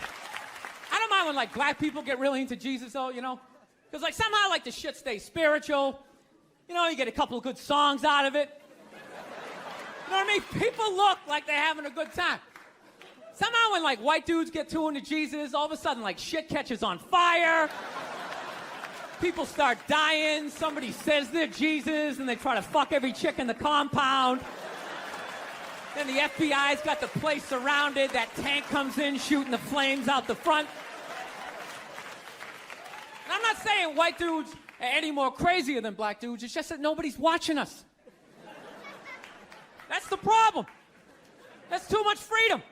I don't mind when, like, black people get really into Jesus, though, you know? Because, like, somehow, like, the shit stays spiritual. You know, you get a couple of good songs out of it. You know what I mean? People look like they're having a good time. Somehow when, like, white dudes get too into Jesus, all of a sudden, like, shit catches on fire. People start dying. Somebody says they're Jesus, and they try to fuck every chick in the compound. Then the FBI's got the place surrounded. That tank comes in, shooting the flames out the front. And I'm not saying white dudes are any more crazier than black dudes. It's just that nobody's watching us. That's the problem. That's too much freedom.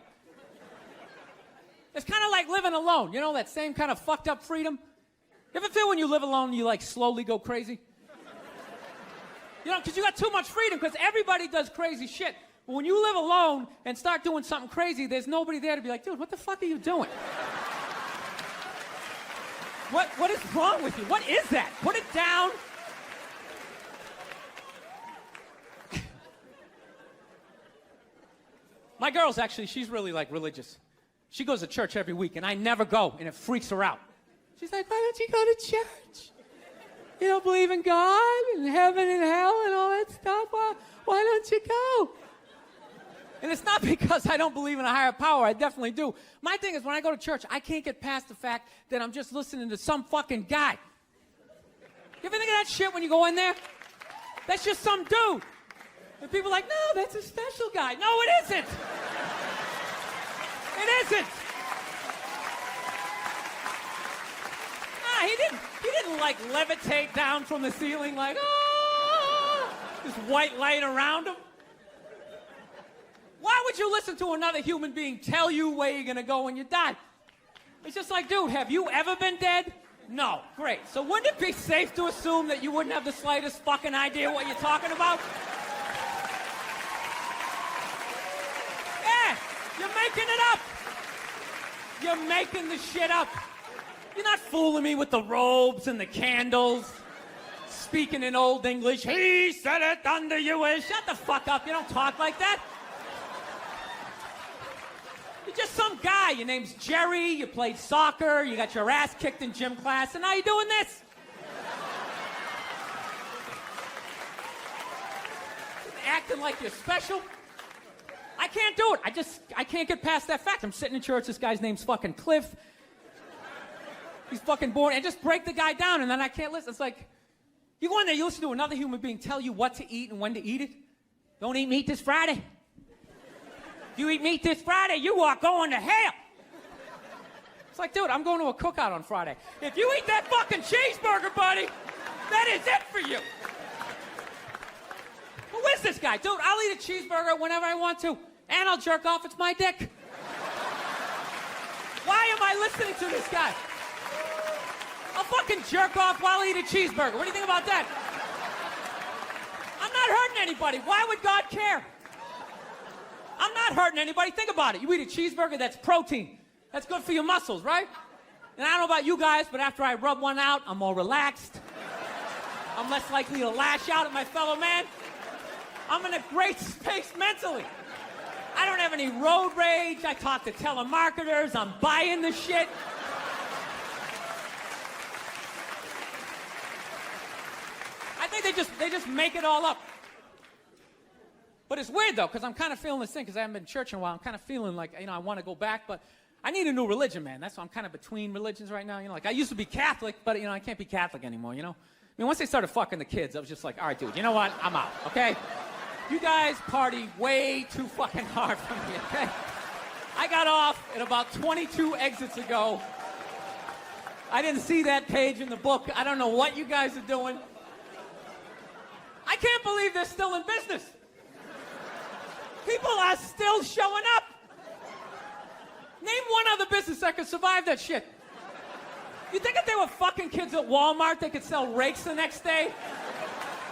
It's kind of like living alone. You know, that same kind of fucked up freedom? You ever feel when you live alone, you like slowly go crazy? You know, because you got too much freedom, because everybody does crazy shit. But when you live alone and start doing something crazy, there's nobody there to be like, dude, what the fuck are you doing? What is wrong with you? What is that? Put it down. My girl's actually, she's really like religious. She goes to church every week, and I never go, and it freaks her out. She's like, why don't you go to church? You don't believe in God and heaven and hell and all that stuff? Why don't you go? And it's not because I don't believe in a higher power. I definitely do. My thing is, when I go to church, I can't get past the fact that I'm just listening to some fucking guy. You ever think of that shit when you go in there? That's just some dude. And people are like, no, that's a special guy. No, it isn't. It isn't. Nah, he didn't like levitate down from the ceiling like, oh, this white light around him. Why would you listen to another human being tell you where you're gonna go when you die? It's just like, dude, have you ever been dead? No. Great. So wouldn't it be safe to assume that you wouldn't have the slightest fucking idea what you're talking about? Yeah, you're making it up. You're making the shit up. You're not fooling me with the robes and the candles. Speaking in old English, he said it under you is. Shut the fuck up. You don't talk like that. You're just some guy. Your name's Jerry. You played soccer. You got your ass kicked in gym class. And now you're doing this. Acting like you're special. I can't do it. I can't get past that fact. I'm sitting in church. This guy's name's fucking Cliff. He's fucking boring. And just break the guy down, and then I can't listen. It's like, you go in there, you listen to another human being tell you what to eat and when to eat it. Don't eat meat this Friday. If you eat meat this Friday, you are going to hell. It's like, dude, I'm going to a cookout on Friday. If you eat that fucking cheeseburger, buddy, that is it for you. Who is this guy? Dude, I'll eat a cheeseburger whenever I want to, and I'll jerk off. It's my dick. Why am I listening to this guy? I'll fucking jerk off while I eat a cheeseburger. What do you think about that? I'm not hurting anybody. Why would God care? I'm not hurting anybody. Think about it. You eat a cheeseburger, that's protein. That's good for your muscles, right? And I don't know about you guys, but after I rub one out, I'm more relaxed. I'm less likely to lash out at my fellow man. I'm in a great space mentally. I don't have any road rage. I talk to telemarketers. I'm buying the shit. I think they just make it all up. But it's weird, though, because I'm kind of feeling this thing, because I haven't been to church in a while. I'm kind of feeling like, I want to go back, but I need a new religion, man. That's why I'm kind of between religions right now. Like, I used to be Catholic, but, I can't be Catholic anymore, I mean, once they started fucking the kids, I was just like, all right, dude, you know what? I'm out, okay? You guys party way too fucking hard for me, okay? I got off at about 22 exits ago. I didn't see that page in the book. I don't know what you guys are doing. I can't believe they're still in business. People are still showing up. Name one other business that could survive that shit. You think if they were fucking kids at Walmart, they could sell rakes the next day?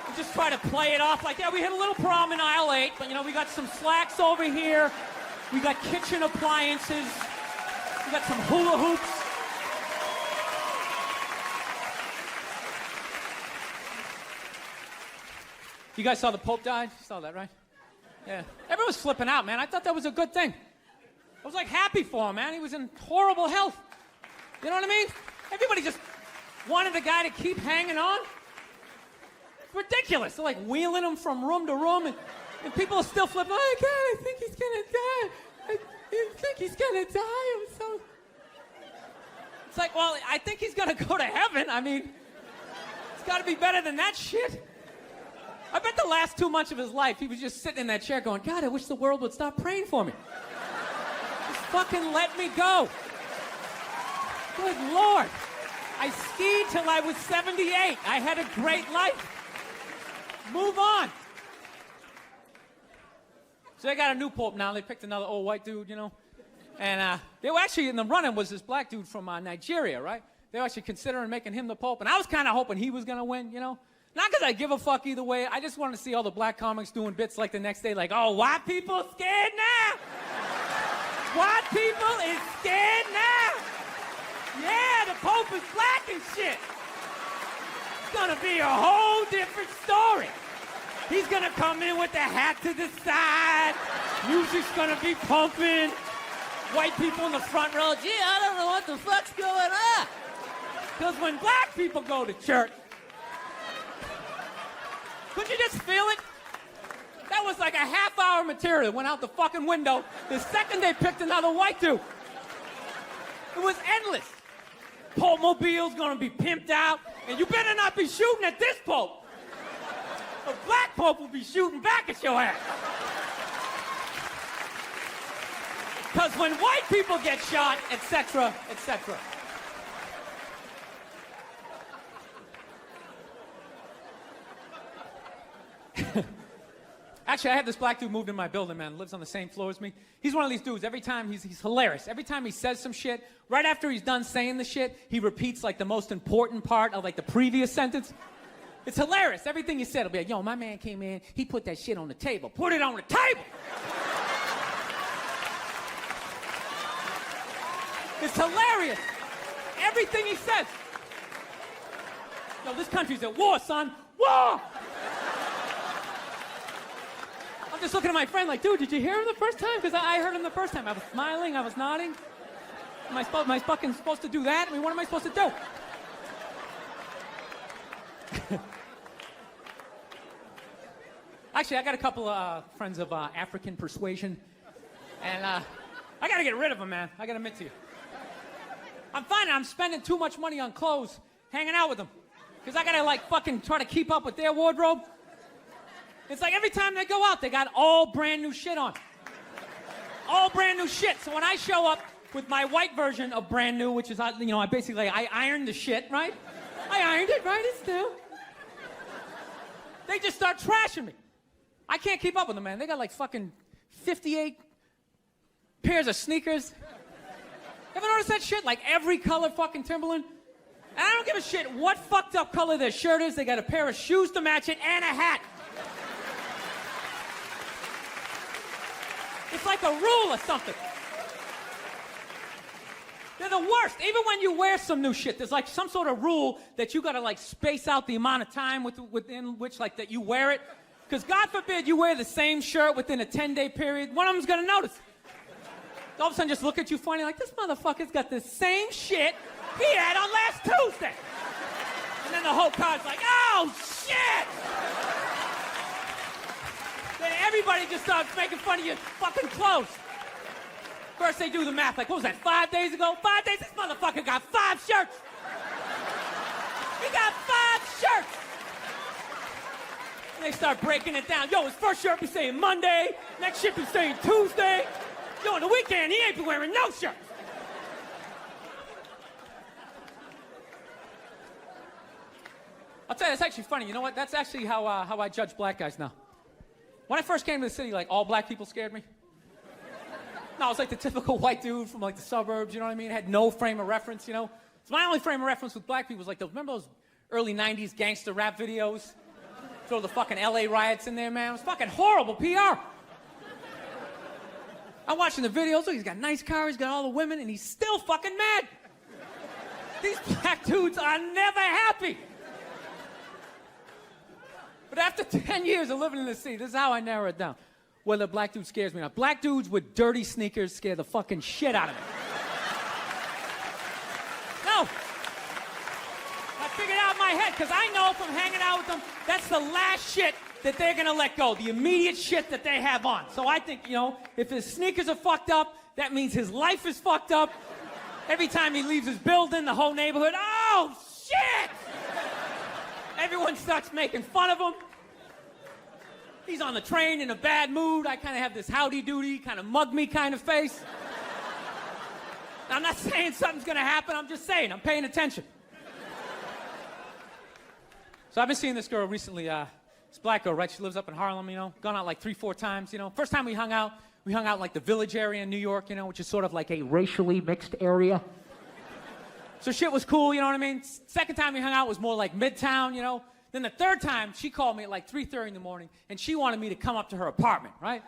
And just try to play it off like, yeah, we hit a little prom in aisle 8, but we got some slacks over here. We got kitchen appliances. We got some hula hoops. You guys saw the Pope died? You saw that, right? Yeah. Everyone's flipping out, man. I thought that was a good thing. I was like happy for him, man. He was in horrible health. You know what I mean? Everybody just wanted the guy to keep hanging on. It's ridiculous. They're like wheeling him from room to room, and people are still flipping. Oh, God, I think he's gonna die. I think he's gonna die. It's like, well, I think he's gonna go to heaven. I mean, gotta be better than that shit. I bet the last 2 months of his life, he was just sitting in that chair going, God, I wish the world would stop praying for me. Just fucking let me go. Good Lord. I skied till I was 78. I had a great life. Move on. So they got a new pope now. They picked another old white dude, you know. And they were actually, in the running was this black dude from Nigeria, right? They were actually considering making him the pope. And I was kind of hoping he was going to win, you know. Not because I give a fuck either way. I just wanted to see all the black comics doing bits like the next day, like, oh, white people scared now. White people is scared now. Yeah, the Pope is black and shit. It's gonna be a whole different story. He's gonna come in with the hat to the side. Music's gonna be pumping. White people in the front row, gee, I don't know what the fuck's going on. Because when black people go to church, could you just feel it? That was like a half-hour material. Went out the fucking window the second they picked another white dude. It was endless. Pope Mobile's gonna be pimped out, and you better not be shooting at this Pope. The black Pope will be shooting back at your ass. Because when white people get shot, etc., etc. Actually, I had this black dude moved in my building, man. Lives on the same floor as me. He's one of these dudes. Every time he's hilarious. Every time he says some shit, right after he's done saying the shit, he repeats like the most important part of like the previous sentence. It's hilarious. Everything he said will be like, yo, my man came in, he put that shit on the table. Put it on the table! It's hilarious. Everything he says. Yo, this country's at war, son. War! I'm just looking at my friend like, dude, did you hear him the first time? Because I heard him the first time. I was smiling, I was nodding. Am I fucking supposed to do that? I mean, what am I supposed to do? Actually, I got a couple of friends of African persuasion. And I got to get rid of them, man. I got to admit to you. I'm finding I'm spending too much money on clothes hanging out with them. Because I got to like fucking try to keep up with their wardrobe. It's like every time they go out, they got all brand new shit on. All brand new shit. So when I show up with my white version of brand new, which is, I ironed the shit, right? I ironed it, right? It's new. They just start trashing me. I can't keep up with them, man. They got like fucking 58 pairs of sneakers. Ever notice that shit? Like every color fucking Timberland? And I don't give a shit what fucked up color their shirt is. They got a pair of shoes to match it and a hat. It's like a rule or something. They're the worst. Even when you wear some new shit, there's like some sort of rule that you gotta like space out the amount of time within which like that you wear it. Because God forbid you wear the same shirt within a 10-day period, one of them's gonna notice. All of a sudden just look at you funny like, this motherfucker's got the same shit he had on last Tuesday. And then the whole crowd's like, oh shit! Then everybody just starts making fun of your fucking clothes. First they do the math, like, what was that, 5 days ago? 5 days? This motherfucker got 5 shirts! He got 5 shirts! And they start breaking it down. Yo, his first shirt be saying Monday, next shirt be saying Tuesday. Yo, on the weekend, he ain't be wearing no shirts. I'll tell you, it's actually funny. You know what? That's actually how I judge black guys now. When I first came to the city, like, all black people scared me. No, I was like the typical white dude from like the suburbs, you know what I mean? Had no frame of reference, you know? So my only frame of reference with black people was like, remember those early 90s gangster rap videos? Throw the fucking LA riots in there, man. It was fucking horrible PR. I'm watching the videos, look, he's got a nice car, he's got all the women, and he's still fucking mad. These black dudes are never happy. But after 10 years of living in the city, this is how I narrow it down. Whether a black dude scares me or not. Black dudes with dirty sneakers scare the fucking shit out of me. No. I figured out in my head, because I know from hanging out with them, that's the last shit that they're gonna let go. The immediate shit that they have on. So I think, you know, if his sneakers are fucked up, that means his life is fucked up. Every time he leaves his building, the whole neighborhood, oh, shit! Everyone starts making fun of him. He's on the train in a bad mood. I kind of have this howdy-doody, kind of mug me kind of face. Now, I'm not saying something's going to happen. I'm just saying, I'm paying attention. So I've been seeing this girl recently, this black girl, right? She lives up in Harlem, gone out like 3-4 times, First time we hung out in like the Village area in New York, which is sort of like a racially mixed area. So shit was cool, you know what I mean? Second time we hung out was more like Midtown, Then the third time, she called me at like 3:30 in the morning, and she wanted me to come up to her apartment, right?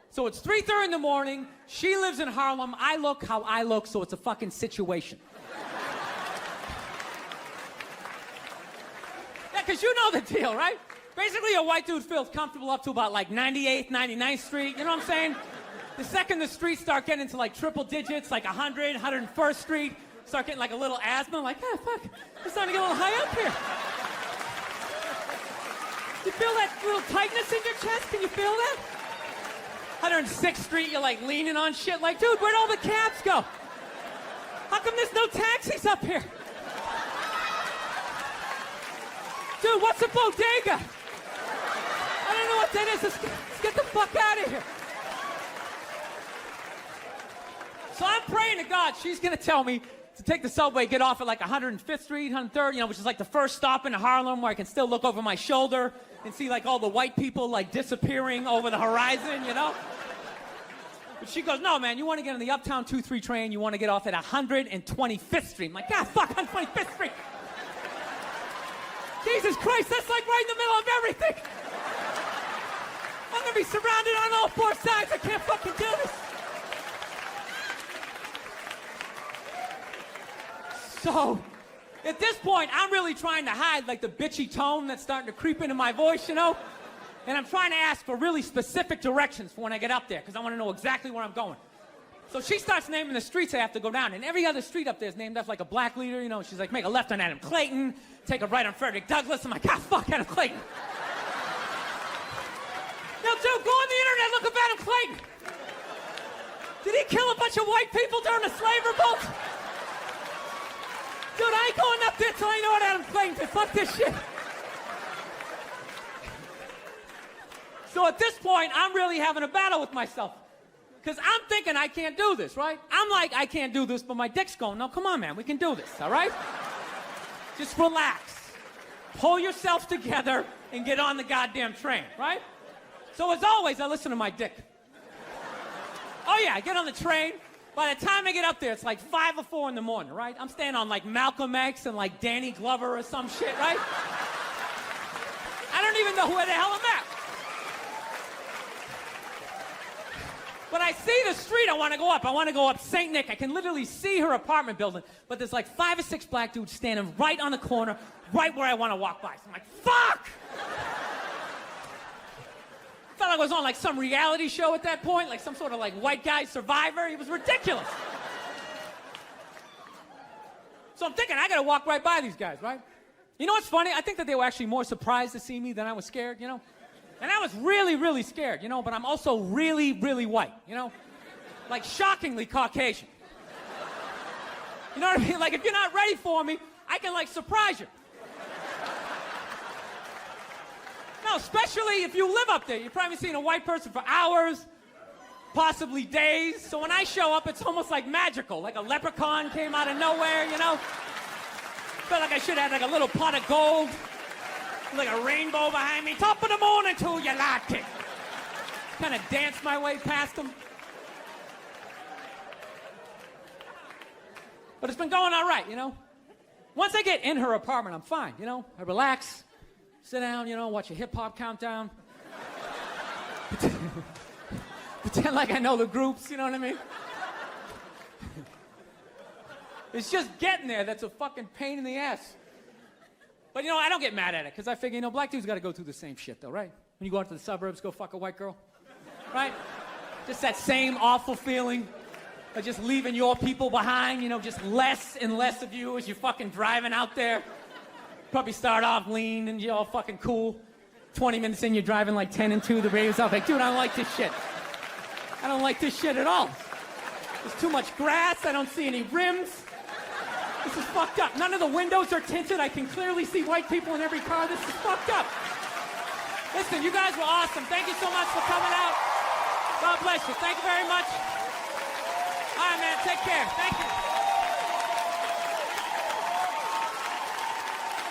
So it's 3:30 in the morning, she lives in Harlem, I look how I look, so it's a fucking situation. Yeah, because you know the deal, right? Basically, a white dude feels comfortable up to about like 98th, 99th Street, you know what I'm saying? The second the streets start getting into like triple digits, like 100, 101st Street, start getting like a little asthma, like, ah, fuck, it's starting to get a little high up here. You feel that little tightness in your chest? Can you feel that? 106th Street, you're like leaning on shit, like, dude, where'd all the cabs go? How come there's no taxis up here? Dude, what's a bodega? I don't know what that is. Let's get the fuck out of here. So I'm praying to God she's gonna tell me to take the subway, get off at like 105th Street, 103rd, which is like the first stop in Harlem where I can still look over my shoulder and see like all the white people like disappearing over the horizon, But she goes, no, man, you want to get on the Uptown 2-3 train, you want to get off at 125th Street. I'm like, God, fuck, 125th Street. Jesus Christ, that's like right in the middle of everything. I'm going to be surrounded on all four sides. I can't fucking do this. So, at this point, I'm really trying to hide like the bitchy tone that's starting to creep into my voice, And I'm trying to ask for really specific directions for when I get up there, because I want to know exactly where I'm going. So she starts naming the streets I have to go down, and every other street up there is named after like a black leader, She's like, make a left on Adam Clayton, take a right on Frederick Douglass. I'm like, ah, fuck Adam Clayton. Now, dude, go on the internet, look up Adam Clayton. Did he kill a bunch of white people during the slave revolt? Dude, I ain't going up there till I know what Adam Clayton did. Fuck this shit. So at this point, I'm really having a battle with myself. Because I'm thinking I can't do this, right? I'm like, I can't do this, but my dick's going, no, come on, man, we can do this, all right? Just relax. Pull yourself together and get on the goddamn train, right? So as always, I listen to my dick. Oh yeah, I get on the train. By the time I get up there, it's like 5 or 4 in the morning, right? I'm staying on like Malcolm X and like Danny Glover or some shit, right? I don't even know where the hell I'm at. But I see the street I want to go up. I want to go up St. Nick. I can literally see her apartment building, but there's like 5 or 6 black dudes standing right on the corner, right where I want to walk by. So I'm like, fuck! Felt like I was on like some reality show at that point, like some sort of like white guy survivor. It was ridiculous. So I'm thinking, I gotta walk right by these guys, right? You know what's funny? I think that they were actually more surprised to see me than I was scared, And I was really, really scared, but I'm also really, really white, Like shockingly Caucasian. You know what I mean? Like if you're not ready for me, I can like surprise you. No, especially if you live up there. You've probably seen a white person for hours, possibly days. So when I show up, it's almost like magical. Like a leprechaun came out of nowhere, Felt like I should have like a little pot of gold, like a rainbow behind me. Top of the morning to you, latte. Kind of danced my way past them. But it's been going all right, Once I get in her apartment, I'm fine, I relax. Sit down, watch a hip-hop countdown. Pretend like I know the groups, you know what I mean? It's just getting there that's a fucking pain in the ass. But, I don't get mad at it, because I figure, black dudes got to go through the same shit, though, right? When you go out to the suburbs, go fuck a white girl, right? Just that same awful feeling of just leaving your people behind, just less and less of you as you're fucking driving out there. Probably start off lean and you're all fucking cool. 20 minutes in, you're driving like 10 and 2. The radio's off. Like, dude, I don't like this shit. I don't like this shit at all. There's too much grass. I don't see any rims. This is fucked up. None of the windows are tinted. I can clearly see white people in every car. This is fucked up. Listen, you guys were awesome. Thank you so much for coming out. God bless you. Thank you very much. All right, man. Take care. Thank you.